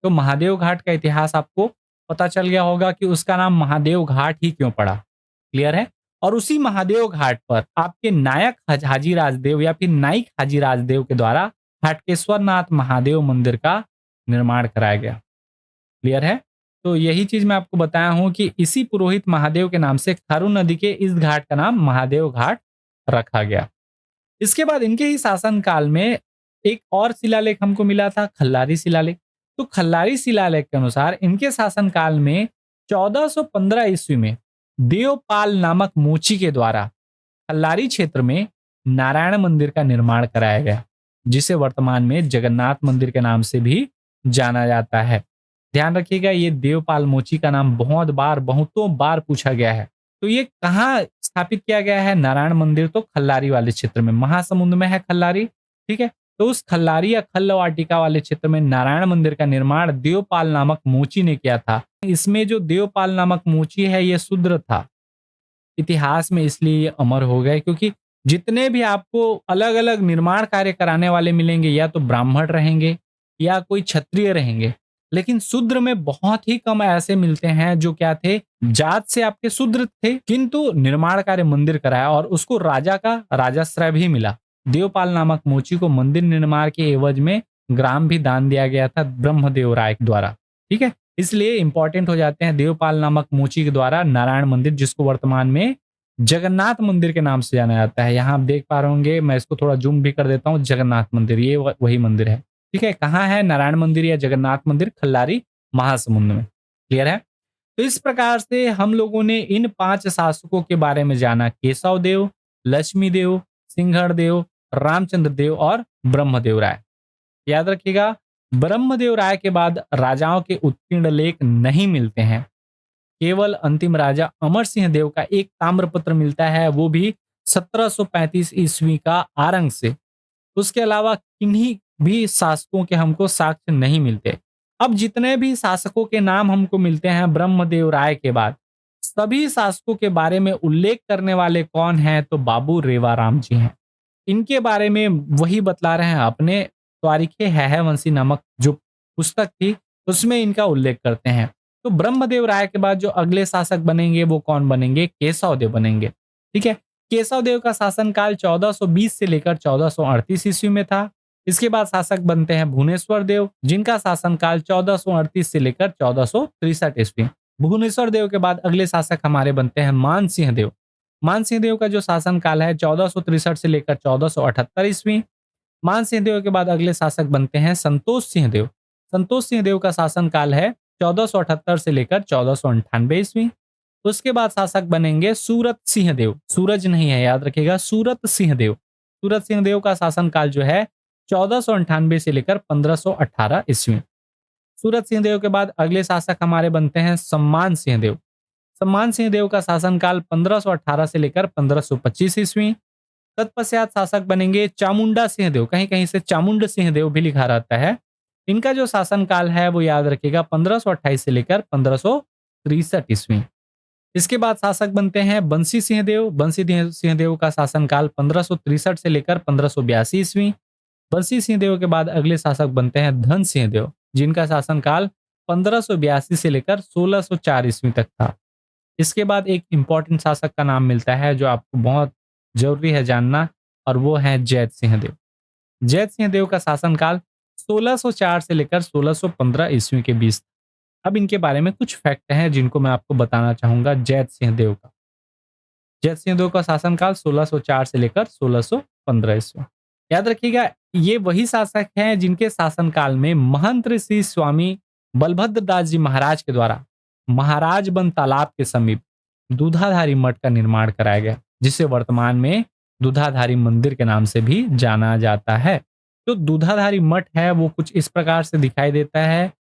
तो महादेव घाट का इतिहास आपको पता चल गया होगा कि उसका नाम महादेव घाट ही क्यों पड़ा। क्लियर है? और उसी महादेव घाट पर आपके नायक हाजीराज देव या फिर नाइक हाजीराज देव के द्वारा हाटकेश्वर नाथ महादेव मंदिर का निर्माण कराया गया। क्लियर है? तो यही चीज मैं आपको बताया हूं कि इसी पुरोहित महादेव के नाम से खारून नदी के इस घाट का नाम महादेव घाट रखा गया। इसके बाद इनके ही शासन काल में एक और शिलालेख हमको मिला था, खल्लारी शिलालेख। तो खल्लारी शिलालेख के अनुसार इनके शासन काल में 1415 ईस्वी में देवपाल नामक मोची के द्वारा खल्लारी क्षेत्र में नारायण मंदिर का निर्माण कराया गया, जिसे वर्तमान में जगन्नाथ मंदिर के नाम से भी जाना जाता है। ध्यान रखिएगा, ये देवपाल मोची का नाम बहुतों बार पूछा गया है। तो ये कहाँ स्थापित किया गया है? नारायण मंदिर तो खल्लारी वाले क्षेत्र में, महासमुंद में है खल्लारी। ठीक है, तो उस खल्लारी या खल्ल वाटिका वाले क्षेत्र में नारायण मंदिर का निर्माण देवपाल नामक मोची ने किया था। इसमें जो देवपाल नामक मोची है, ये शूद्र था। इतिहास में इसलिए ये अमर हो गए क्योंकि जितने भी आपको अलग अलग निर्माण कार्य कराने वाले मिलेंगे, या तो ब्राह्मण रहेंगे या कोई क्षत्रिय रहेंगे, लेकिन शूद्र में बहुत ही कम ऐसे मिलते हैं जो क्या थे? जात से आपके शूद्र थे, किंतु निर्माण कार्य मंदिर कराया और उसको राजा का राजाश्रय भी मिला। देवपाल नामक मोची को मंदिर निर्माण के एवज में ग्राम भी दान दिया गया था ब्रह्मदेव राय द्वारा। ठीक है, इसलिए इंपॉर्टेंट हो जाते हैं देवपाल नामक मोची के द्वारा नारायण मंदिर, जिसको वर्तमान में जगन्नाथ मंदिर के नाम से जाना जाता है। यहाँ आप देख पा रहे होंगे, मैं इसको थोड़ा जूम भी कर देता हूँ, जगन्नाथ मंदिर, ये वही मंदिर है। ठीक है, कहाँ है? नारायण मंदिर या जगन्नाथ मंदिर, खल्लारी, महासमुंद में। क्लियर है? तो इस प्रकार से हम लोगों ने इन 5 शासकों के बारे में जाना, केशव देव, लक्ष्मी देव, सिंहड़ देव, रामचंद्र देव और ब्रह्मदेव राय। याद रखिएगा, ब्रह्मदेव राय के बाद राजाओं के उत्कीर्ण लेख नहीं मिलते हैं। केवल अंतिम राजा अमर सिंह देव का एक ताम्रपत्र मिलता है, वो भी 1735 ईस्वी का आरंग से। उसके अलावा किन्हीं भी शासकों के हमको साक्ष्य नहीं मिलते। अब जितने भी शासकों के नाम हमको मिलते हैं ब्रह्मदेव राय के बाद, सभी शासकों के बारे में उल्लेख करने वाले कौन हैं? तो बाबू रेवाराम जी हैं। इनके बारे में वही बतला रहे हैं, अपने तारीखे हैहवंशी नामक जो पुस्तक थी उसमें इनका उल्लेख करते हैं। तो ब्रह्मदेव राय के बाद जो अगले शासक बनेंगे वो कौन बनेंगे? केशव देव बनेंगे। ठीक है, केशव देव का शासनकाल 1420 से लेकर 1438 ईस्वी में था। इसके बाद शासक बनते हैं भुवनेश्वर देव, जिनका शासनकाल 1438 से लेकर 1463 ईस्वी। भुवनेश्वर देव के बाद अगले शासक हमारे बनते हैं मान सिंह देव। मान सिंह देव का जो शासनकाल है 1463 से लेकर 1478 ईस्वी। मान सिंह देव के बाद अगले शासक बनते हैं संतोष सिंह देव। संतोष सिंह देव का शासनकाल है 1478 से लेकर 1498 ईस्वी। उसके बाद शासक बनेंगे सूरत सिंह देव, सूरज नहीं है, याद रखिएगा, सूरत सिंह देव। सूरत सिंह देव का शासनकाल जो है 1498 से लेकर 1518 ईस्वी। सूरत सिंह देव के बाद अगले शासक हमारे बनते हैं सम्मान सिंह देव। सम्मान सिंह देव का शासनकाल 1518 से लेकर 1525 ईस्वी। तत्पश्चात शासक बनेंगे चामुंडा सिंह देव, कहीं कहीं से चामुंड सिंह देव भी लिखा रहता है। इनका जो शासनकाल है वो याद रखिएगा 1528 से लेकर 1563 ईस्वी। इसके बाद शासक बनते हैं बंसी सिंह देव। बंसी सिंह देव का शासनकाल 1563 से लेकर 1582 ईस्वी। बंसी सिंह देव के बाद अगले शासक बनते हैं धन सिंह देव, जिनका शासनकाल 1582 से लेकर 1604 ईस्वी तक था। इसके बाद एक इंपॉर्टेंट शासक का नाम मिलता है जो आपको बहुत जरूरी है जानना, और वो है जैत सिंह देव। जैत सिंह देव का शासनकाल 1604 से लेकर 1615 ईस्वी के बीच। अब इनके बारे में कुछ फैक्ट हैं जिनको मैं आपको बताना चाहूंगा। जैत सिंह देव का शासनकाल 1604 से लेकर 1615 ईस्वी। याद रखिएगा, ये वही शासक हैं जिनके शासनकाल में महंत श्री स्वामी बलभद्र दास जी महाराज के द्वारा महाराजबंद तालाब के समीप दूधाधारी मठ का निर्माण कराया गया, जिसे वर्तमान में दूधाधारी मंदिर के नाम से भी जाना जाता है। जो दूधाधारी मठ है वो कुछ इस प्रकार से दिखाई देता है।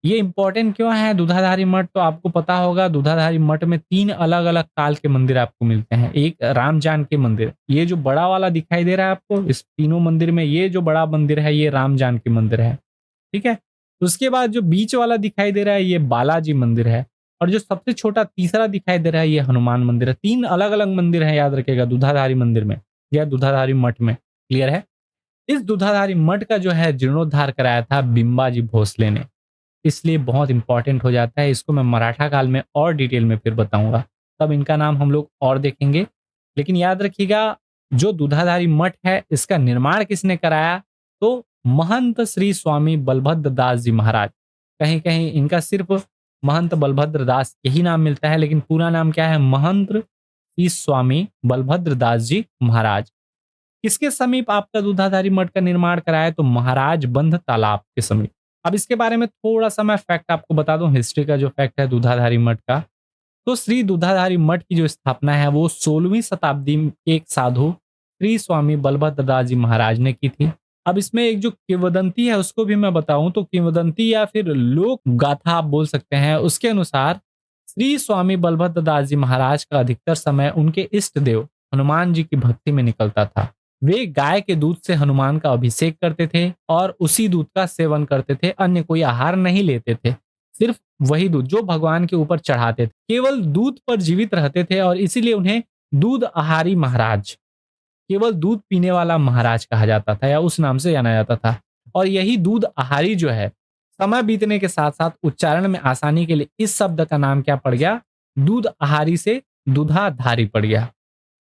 ये इंपॉर्टेंट क्यों है दूधाधारी मठ? तो आपको पता होगा, दूधाधारी मठ में 3 अलग-अलग काल के मंदिर आपको मिलते हैं। एक राम जानकी मंदिर, ये जो बड़ा वाला दिखाई दे रहा है आपको, इस तीनों मंदिर में ये जो बड़ा मंदिर है ये राम जानकी मंदिर है, ठीक है? उसके बाद जो बीच वाला दिखाई दे रहा है ये बालाजी मंदिर है, और जो सबसे छोटा तीसरा दिखाई दे रहा है ये हनुमान मंदिर है। 3 अलग-अलग मंदिर हैं, याद रखिएगा, दूधाधारी मंदिर में या दूधाधारी मठ में। क्लियर है? इस दूधाधारी मठ का जो है जीर्णोद्धार कराया था बिंबाजी भोसले ने, इसलिए बहुत इंपॉर्टेंट हो जाता है। इसको मैं मराठा काल में और डिटेल में फिर बताऊंगा, तब इनका नाम हम लोग और देखेंगे। लेकिन याद रखिएगा, जो दूधाधारी मठ है इसका निर्माण किसने कराया? तो महंत श्री स्वामी बलभद्र दास जी महाराज। कहीं कहीं इनका सिर्फ महंत बलभद्र दास यही नाम मिलता है, लेकिन पूरा नाम क्या है? महंत श्री स्वामी बलभद्र दास जी महाराज। किसके समीप आपका दूधाधारी मठ का निर्माण कराया? तो महाराज बंध तालाब के समीप। अब इसके बारे में थोड़ा सा मैं फैक्ट आपको बता दूं, हिस्ट्री का जो फैक्ट है दूधाधारी मठ का। तो श्री दूधाधारी मठ की जो स्थापना है वो 16वीं शताब्दी में एक साधु श्री स्वामी बलभद्र दास जी महाराज ने की थी। अब इसमें एक जो किंवदंती है उसको भी मैं बताऊं, तो किंवदंती या फिर लोक गाथा आप बोल सकते हैं, उसके अनुसार श्री स्वामी बलभद्र दास जी महाराज का अधिकतर समय उनके इष्ट देव हनुमान जी की भक्ति में निकलता था। वे गाय के दूध से हनुमान का अभिषेक करते थे और उसी दूध का सेवन करते थे, अन्य कोई आहार नहीं लेते थे। सिर्फ वही दूध जो भगवान के ऊपर चढ़ाते थे, केवल दूध पर जीवित रहते थे, और इसीलिए उन्हें दूध आहारी महाराज, केवल दूध पीने वाला महाराज कहा जाता था, या उस नाम से जाना जाता था। और यही दूध आहारी जो है, समय बीतने के साथ साथ उच्चारण में आसानी के लिए इस शब्द का नाम क्या पड़ गया? दूध आहारी से दूधाधारी पड़ गया।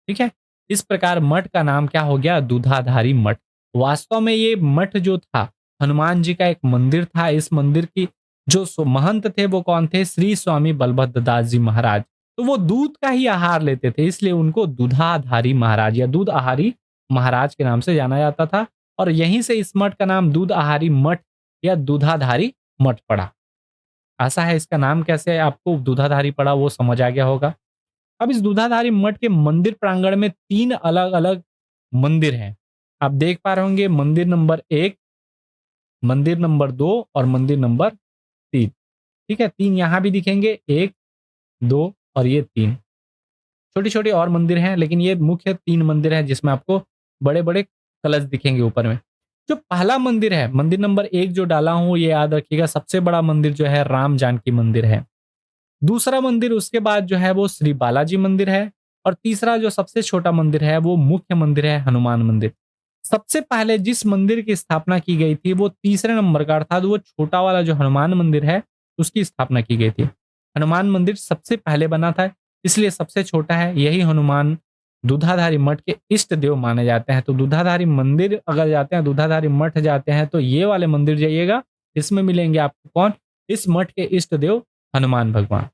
ठीक है, इस प्रकार मठ का नाम क्या हो गया? दूधाधारी मठ। वास्तव में ये मठ जो था हनुमान जी का एक मंदिर था। इस मंदिर की जो महंत थे वो कौन थे? श्री स्वामी बलभद्र दास जी महाराज। तो वो दूध का ही आहार लेते थे, इसलिए उनको दूधाधारी महाराज या दूध आहारी महाराज के नाम से जाना जाता था, और यहीं से इस मठ का नाम दूध आहारी मठ या दूधाधारी मठ पड़ा। आशा है इसका नाम कैसे आपको दूधाधारी पड़ा वो समझ आ गया होगा। अब इस दूधाधारी मठ के मंदिर प्रांगण में 3 अलग-अलग मंदिर हैं। आप देख पा रहे होंगे, मंदिर नंबर 1, मंदिर नंबर 2 और मंदिर नंबर 3। ठीक है, 3 यहाँ भी दिखेंगे, 1, 2 और ये 3। छोटे-छोटे और मंदिर हैं, लेकिन ये मुख्य 3 मंदिर हैं जिसमें आपको बड़े-बड़े कलश दिखेंगे ऊपर में। जो पहला मंदिर है, मंदिर नंबर 1 जो डाला हूँ, ये याद रखिएगा, सबसे बड़ा मंदिर जो है राम जानकी मंदिर है। दूसरा मंदिर उसके बाद जो है वो श्री बालाजी मंदिर है, और तीसरा जो सबसे छोटा मंदिर है वो मुख्य मंदिर है हनुमान मंदिर। सबसे पहले जिस मंदिर की स्थापना की गई थी वो तीसरे नंबर का, अर्थात वो छोटा वाला जो हनुमान मंदिर है उसकी स्थापना की गई थी। हनुमान मंदिर सबसे पहले बना था, इसलिए सबसे छोटा है। यही हनुमान दूधाधारी मठ के इष्ट देव माने जाते हैं। तो दूधाधारी मंदिर अगर जाते हैं, दूधाधारी मठ जाते हैं, तो ये वाले मंदिर जाइएगा, इसमें मिलेंगे आपको कौन? इस मठ के इष्ट देव हनुमान भगवान।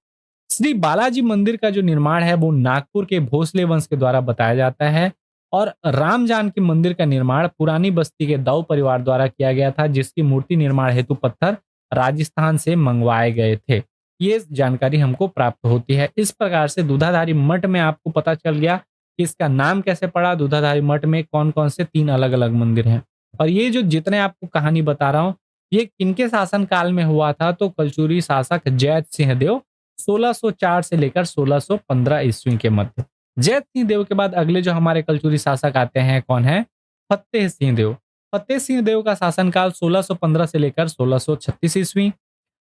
श्री बालाजी मंदिर का जो निर्माण है वो नागपुर के भोसले वंश के द्वारा बताया जाता है, और राम जानकी मंदिर का निर्माण पुरानी बस्ती के दाऊ परिवार द्वारा किया गया था, जिसकी मूर्ति निर्माण हेतु पत्थर राजस्थान से मंगवाए गए थे। ये जानकारी हमको प्राप्त होती है। इस प्रकार से दूधाधारी मठ में आपको पता चल गया कि इसका नाम कैसे पड़ा। दूधाधारी मठ में कौन कौन से 3 अलग अलग मंदिर हैं, और ये जो जितने आपको कहानी बता रहा हूँ ये किनके शासन काल में हुआ था? तो कलचुरी शासक जैत सिंह देव 1604 से लेकर 1615 ईस्वी के मध्य। जैत सिंह देव के बाद अगले जो हमारे कलचुरी शासक आते हैं, कौन है? फतेह सिंह देव। फतेह सिंह देव का शासनकाल 1615 से लेकर 1636 ईस्वी।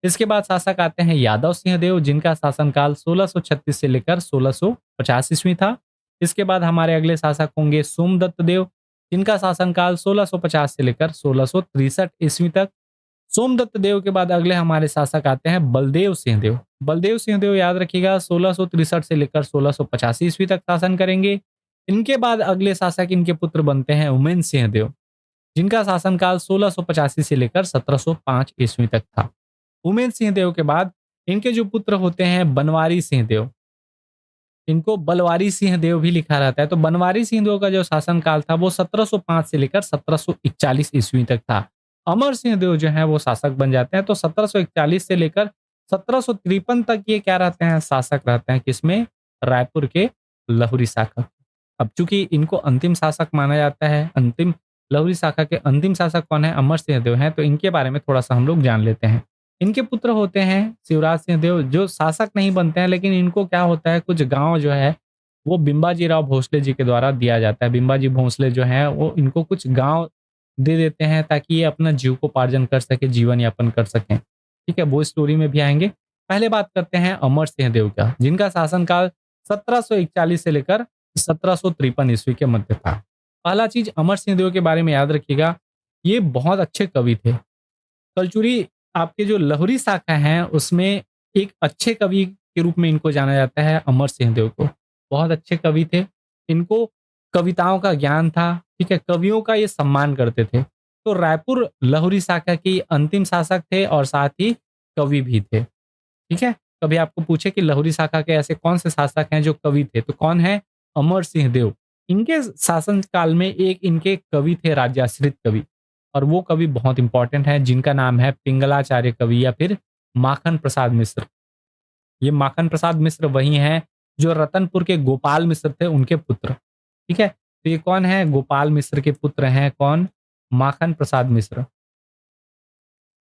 इसके बाद शासक आते हैं यादव सिंह देव, जिनका शासनकाल 1636 से लेकर 1650 ईस्वी था। इसके बाद हमारे अगले शासक होंगे सोमदत्त देव, जिनका शासनकाल 1650 से लेकर 1663 ईस्वी तक। सोमदत्त देव के बाद अगले हमारे शासक आते हैं बलदेव सिंह देव। बलदेव सिंह देव याद रखिएगा 1663 से लेकर 1685 ईस्वी तक शासन करेंगे। इनके बाद अगले शासक इनके पुत्र बनते हैं उमेन सिंह देव, जिनका शासनकाल 1685 से लेकर 1705 ईस्वी तक था। उमेन सिंह देव के बाद इनके जो पुत्र होते हैं बनवारी सिंह देव, इनको बलवारी सिंह देव भी लिखा रहता है। तो बनवारी सिंह देव का जो शासनकाल था वो 1705 से लेकर 1741 ईस्वी तक था। अमर सिंह देव जो है वो शासक बन जाते हैं। तो 1741 से लेकर 1753 तक ये क्या रहते हैं, शासक रहते हैं। किसमें? रायपुर के लहुरी शाखा। अब चूंकि इनको अंतिम शासक माना जाता है, अंतिम लहुरी शाखा के अंतिम शासक कौन है? अमर सिंह देव हैं। तो इनके बारे में थोड़ा सा हम लोग जान लेते हैं। इनके पुत्र होते हैं शिवराज सिंह देव, जो शासक नहीं बनते हैं, लेकिन इनको क्या होता है, कुछ गांव जो है वो बिंबाजी राव भोसले जी के द्वारा दिया जाता है। बिंबाजी भोसले जो है वो इनको कुछ गांव दे देते हैं ताकि ये अपना जीविकोपार्जन कर सके, जीवन यापन कर सकें। ठीक है, वो स्टोरी में भी आएंगे। पहले बात करते हैं अमर सिंह देव का, जिनका शासनकाल 1741 से लेकर 1753 ईस्वी के मध्य था। पहला चीज अमर सिंह देव के बारे में याद रखिएगा, ये बहुत अच्छे कवि थे। कलचुरी आपके जो लहुरी शाखा है उसमें एक अच्छे कवि के रूप में इनको जाना जाता है। अमर सिंह देव को बहुत अच्छे कवि थे, इनको कविताओं का ज्ञान था। ठीक है, कवियों का ये सम्मान करते थे। तो रायपुर लहुरी शाखा की अंतिम शासक थे और साथ ही कवि भी थे। ठीक है, कभी आपको पूछे कि लहुरी शाखा के ऐसे कौन से शासक हैं जो कवि थे, तो कौन है? अमर सिंह देव। इनके शासन काल में एक इनके कवि थे राज्याश्रित कवि, और वो कवि बहुत इंपॉर्टेंट है, जिनका नाम है पिंगलाचार्य कवि या फिर माखन प्रसाद मिश्र। ये माखन प्रसाद मिश्र वही हैं जो रतनपुर के गोपाल मिश्र थे, उनके पुत्र। ठीक है, तो ये कौन है? गोपाल मिश्र के पुत्र हैं। कौन? माखन प्रसाद मिश्र।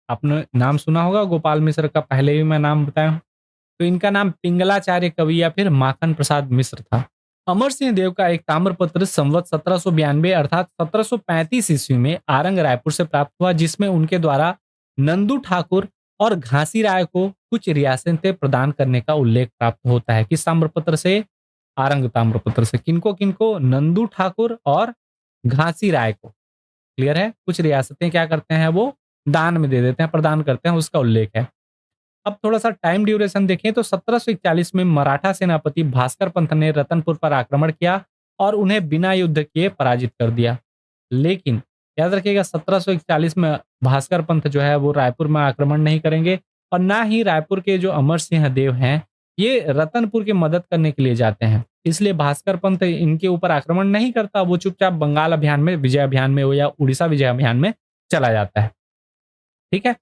आपने नाम सुना होगा गोपाल मिश्र का, पहले भी मैं नाम बताया हूं। तो इनका नाम पिंगलाचार्य कवि या फिर माखन प्रसाद मिश्र था। अमर सिंह देव का एक ताम्रपत्र संवत 1792 अर्थात 1735 ईस्वी में आरंग रायपुर से प्राप्त हुआ, जिसमें उनके द्वारा नंदू ठाकुर और घासी राय को कुछ रियासतें प्रदान करने का उल्लेख प्राप्त होता है। किस ताम्रपत्र से? आरंग ताम्रपत्र से। किनको किनको? नंदू ठाकुर और घासी राय को। क्लियर है? कुछ रियासतें क्या करते हैं, वो दान में दे देते हैं, प्रदान करते हैं, उसका उल्लेख है। अब थोड़ा-सा टाइम ड्यूरेशन देखें तो 1741 में मराठा सेनापति भास्कर पंत ने रतनपुर पर आक्रमण किया और उन्हें बिना युद्ध किए पराजित कर दिया। लेकिन याद रखिएगा 1741 में भास्कर पंत जो है वो रायपुर में आक्रमण नहीं करेंगे, और ना ही रायपुर के जो अमर सिंह देव हैं, ये रतनपुर की मदद करने के लिए जाते हैं। इसलिए भास्कर पंत इनके ऊपर आक्रमण नहीं करता, वो चुपचाप बंगाल अभियान में, विजय अभियान में हो या उड़ीसा विजय अभियान में चला जाता है। ठीक है?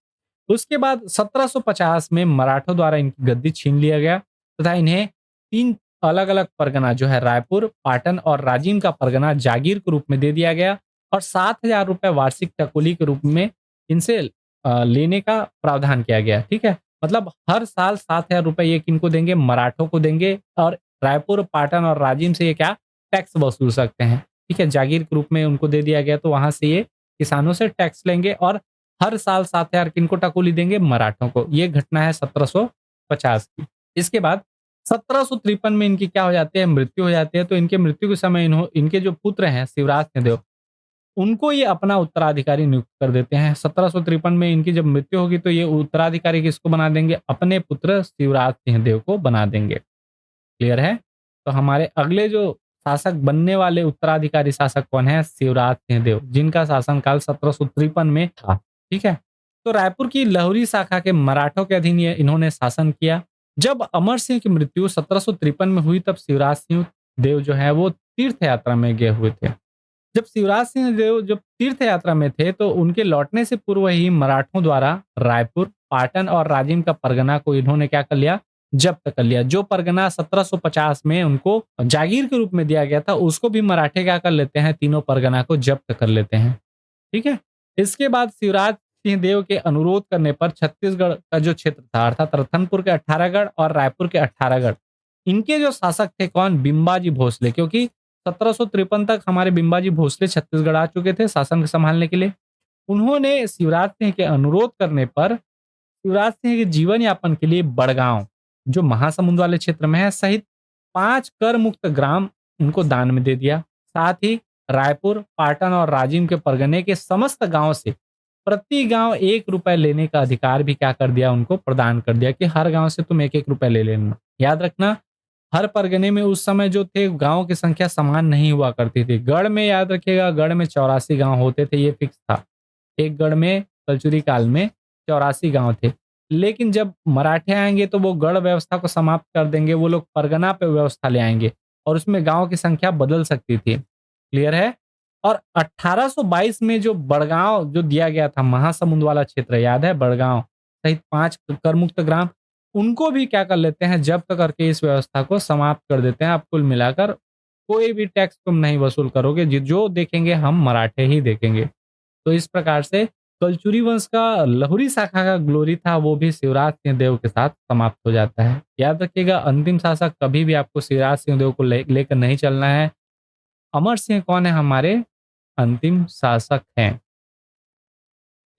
उसके बाद 1750 में मराठों द्वारा इनकी गद्दी छीन लिया गया तथा इन्हें 3 अलग-अलग परगना जो है रायपुर, पाटन और राजिम का परगना जागीर के रूप में दे दिया गया, और 7,000 रुपए वार्षिक टकोली के रूप में इनसे लेने का प्रावधान किया गया। ठीक है? मतलब हर साल 7,000 रुपए ये किनको देंगे? मराठों को देंगे, और रायपुर, पाटन और राजिम से ये क्या? टैक्स वसूल सकते हैं। ठीक है? जागीर के रूप में उनको दे दिया गया, तो वहां से ये किसानों से टैक्स लेंगे और हर साल 7,000 किनको टकोली देंगे? मराठों को। ये घटना है 1750 की। इसके बाद 1753 में इनकी क्या हो जाती है? मृत्यु हो जाती है। तो इनके मृत्यु के समय इनके जो पुत्र हैं शिवराज सिंह देव, उनको ये अपना उत्तराधिकारी नियुक्त कर देते हैं। 1753 में इनकी जब मृत्यु होगी तो ये उत्तराधिकारी किसको बना देंगे? अपने पुत्र शिवराज सिंह देव को बना देंगे। क्लियर है? तो हमारे अगले जो शासक बनने वाले उत्तराधिकारी शासक कौन है? शिवराज सिंह देव, जिनका शासनकाल 1753 में था। ठीक है? तो रायपुर की लहुरी शाखा के मराठों के अधीन ये इन्होंने शासन किया। जब अमर सिंह की मृत्यु 1753 में हुई, तब शिवराज सिंह देव जो है वो तीर्थ यात्रा में गए हुए थे। जब शिवराज सिंह देव जब तीर्थ यात्रा में थे तो उनके लौटने से पूर्व ही मराठों द्वारा रायपुर, पाटन और राजिम का परगना को इन्होंने क्या कर लिया? जब्त कर लिया। जो परगना 1750 में उनको जागीर के रूप में दिया गया था, उसको भी मराठे क्या कर लेते हैं? तीनों परगना को जब्त कर लेते हैं। ठीक है? इसके बाद शिवराज सिंह देव के अनुरोध करने पर छत्तीसगढ़ का जो क्षेत्र था, अर्थात रतनपुर के 18 गढ़ और रायपुर के 18 गढ़, इनके जो शासक थे कौन? बिंबाजी भोसले। क्योंकि 1753 तक हमारे बिंबाजी भोसले छत्तीसगढ़ आ चुके थे शासन संभालने के लिए। उन्होंने शिवराज सिंह के अनुरोध करने पर शिवराज सिंह के जीवन यापन के लिए बड़गांव, जो महासमुंद वाले क्षेत्र में है, सहित 5 कर मुक्त ग्राम उनको दान में दे दिया। साथ ही रायपुर, पाटन और राजिम के परगने के समस्त गांव से प्रति गांव 1 रुपए लेने का अधिकार भी क्या कर दिया, उनको प्रदान कर दिया कि हर गांव से तुम 1-1 रुपए ले लेना। याद रखना, हर परगने में उस समय जो थे गांव की संख्या समान नहीं हुआ करती थी। गढ़ में याद रखिएगा, गढ़ में 84 गांव होते थे, ये फिक्स था। एक गढ़ में कलचुरी काल में 84 गांव थे। लेकिन जब मराठे आएंगे तो वो गढ़ व्यवस्था को समाप्त कर देंगे, वो लोग परगना पे व्यवस्था ले आएंगे और उसमें गांव की संख्या बदल सकती थी। क्लियर है? और 1822 में जो बड़गांव जो दिया गया था, महासमुंद वाला क्षेत्र याद है, बड़गांव सहित 5 करमुक्त ग्राम, उनको भी क्या कर लेते हैं, जब्त करके इस व्यवस्था को समाप्त कर देते हैं। अब कुल मिलाकर कोई भी टैक्स तुम नहीं वसूल करोगे, जो देखेंगे हम मराठे ही देखेंगे। तो इस प्रकार से कलचुरी वंश का लहुरी शाखा का ग्लोरी था, वो भी शिवराज सिंह देव के साथ समाप्त हो जाता है। याद रखिएगा, अंतिम शासक कभी भी आपको शिवराज सिंह देव को लेकर नहीं चलना है। अमर सिंह कौन है, हमारे अंतिम शासक हैं।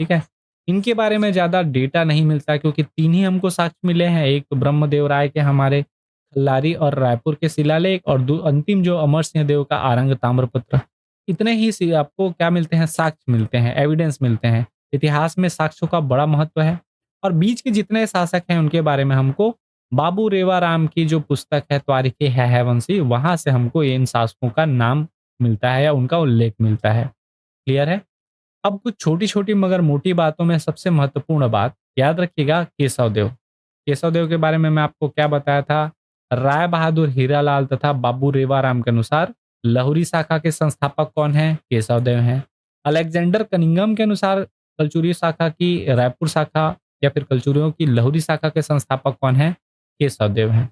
ठीक है, इनके बारे में ज्यादा डेटा नहीं मिलता क्योंकि 3 ही हमको साक्ष्य मिले हैं। एक तो ब्रह्मदेव राय के हमारे खल्लारी और रायपुर के शिलालेख, और अंतिम जो अमर सिंह देव का आरंग ताम्रपत्र। इतने ही आपको क्या मिलते हैं, साक्ष्य मिलते हैं, एविडेंस मिलते हैं। इतिहास में साक्ष्यों का बड़ा महत्व है। और बीच के जितने शासक हैं उनके बारे में हमको बाबू रेवाराम की जो पुस्तक है त्वारिखे है वंशी, वहां से हमको इन शासकों का नाम मिलता है या उनका उल्लेख मिलता है। क्लियर है? अब कुछ छोटी छोटी मगर मोटी बातों में सबसे महत्वपूर्ण बात याद रखिएगा, केशव देव। केशव देव के बारे में मैं आपको क्या बताया था, राय बहादुर हीरालाल तथा बाबू रेवाराम के अनुसार लहुरी शाखा के संस्थापक कौन है, केशव देव हैं। अलेक्जेंडर कनिंगम के अनुसार कलचुरी शाखा की रायपुर शाखा या फिर कलचुरियों की लहुरी शाखा के संस्थापक कौन है, केशव देव हैं।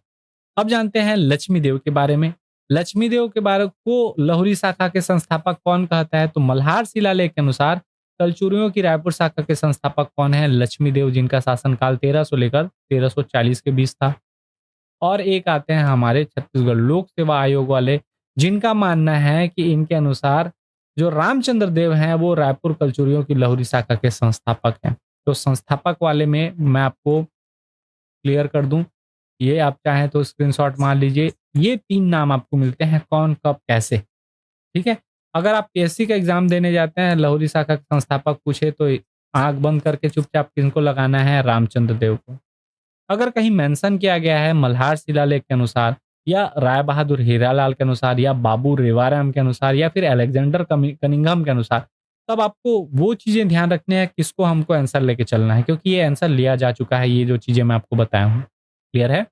अब जानते हैं लक्ष्मी देव के बारे में। लक्ष्मी देव के बारे को लहुरी शाखा के संस्थापक कौन कहता है, तो मल्हार शिलालेख के अनुसार कलचुरियों की रायपुर शाखा के संस्थापक कौन है, लक्ष्मी देव, जिनका शासनकाल 1300 लेकर 1340 के बीच था। और एक आते हैं हमारे छत्तीसगढ़ लोक सेवा आयोग वाले, जिनका मानना है कि इनके अनुसार जो रामचंद्र देव हैं वो रायपुर कलचुरियों की लहुरी शाखा के संस्थापक हैं। तो संस्थापक वाले में मैं आपको क्लियर कर दूं, ये आप चाहें तो स्क्रीनशॉट मार लीजिए। ये 3 नाम आपको मिलते हैं, कौन कब कैसे। ठीक है, अगर आप पीएससी का एग्जाम देने जाते हैं, लहुरी शाखा के संस्थापक पूछे तो आंख बंद करके चुपचाप किनको लगाना है, रामचंद्र देव को। अगर कहीं मेंशन किया गया है मल्हार शिलालेख के अनुसार या राय बहादुर हीरालाल के अनुसार या बाबू रेवाराम के अनुसार या फिर अलेक्जेंडर कनिंघम के अनुसार, तब आपको वो चीजें ध्यान रखनी है किसको हमको आंसर लेके चलना है, क्योंकि ये आंसर लिया जा चुका है, ये जो चीजें मैं आपको बताया हूँ। क्लियर है?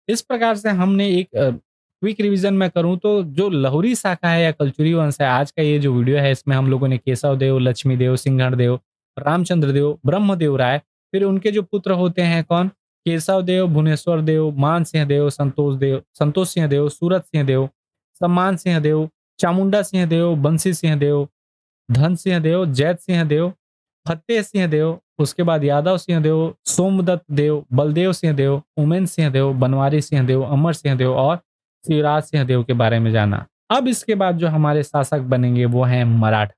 इस प्रकार से हमने एक क्विक रिवीजन में करूं तो जो लहुरी शाखा है या कलचुरी वंश है, आज का ये जो वीडियो है इसमें हम लोगों ने केशव देव, लक्ष्मी देव, सिंघण देव, रामचंद्र देव, ब्रह्मदेव राय, फिर उनके जो पुत्र होते हैं कौन, केशव देव, भुवनेश्वर देव, मान सिंह देव, संतोष सिंह देव, सूरत सिंह देव, सम्मान सिंह देव, चामुंडा सिंह देव, बंसी सिंह देव, धन सिंह देव, जैत सिंह देव, फतेह सिंह देव, उसके बाद यादव सिंह देव, सोमदत्त देव, बलदेव सिंह देव, उमेन सिंह देव, बनवारी सिंह देव, अमर सिंह देव और शिवराज सिंह देव के बारे में जाना। अब इसके बाद जो हमारे शासक बनेंगे वो हैं मराठा।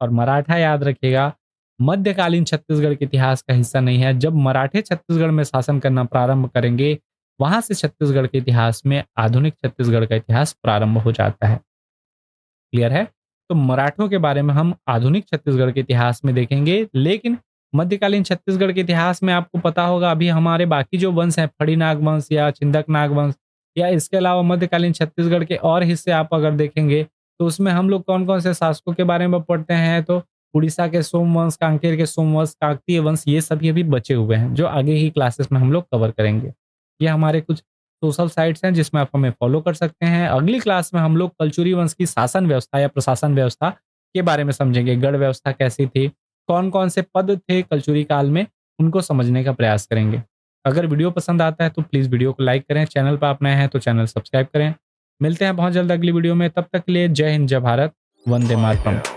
और मराठा याद रखिएगा, मध्यकालीन छत्तीसगढ़ के इतिहास का हिस्सा नहीं है। जब मराठे छत्तीसगढ़ में शासन करना प्रारंभ करेंगे, वहां से छत्तीसगढ़ के इतिहास में आधुनिक छत्तीसगढ़ का इतिहास प्रारंभ हो जाता है। क्लियर है? तो मराठों के बारे में हम आधुनिक छत्तीसगढ़ के इतिहास में देखेंगे, लेकिन मध्यकालीन छत्तीसगढ़ के इतिहास में आपको पता होगा अभी हमारे बाकी जो वंश हैं, फड़ी नाग वंश या छिंदक नाग वंश, या इसके अलावा मध्यकालीन छत्तीसगढ़ के और हिस्से आप अगर देखेंगे तो उसमें हम लोग कौन कौन से शासकों के बारे में पढ़ते हैं, तो उड़ीसा के सोमवंश, कांकेर के सोमवंश, काकतीय वंश, ये सभी अभी बचे हुए हैं जो आगे ही क्लासेस में हम लोग कवर करेंगे। ये हमारे कुछ सोशल साइट्स हैं जिसमें आप हमें फॉलो कर सकते हैं। अगली क्लास में हम लोग कलचुरी वंश की शासन व्यवस्था या प्रशासन व्यवस्था के बारे में समझेंगे। गढ़ व्यवस्था कैसी थी, कौन कौन से पद थे कलचुरी काल में, उनको समझने का प्रयास करेंगे। अगर वीडियो पसंद आता है तो प्लीज़ वीडियो को लाइक करें, चैनल पर आप नए हैं तो चैनल सब्सक्राइब करें। मिलते हैं बहुत जल्द अगली वीडियो में, तब तक के लिए जय हिंद, जय भारत, वंदे मातरम।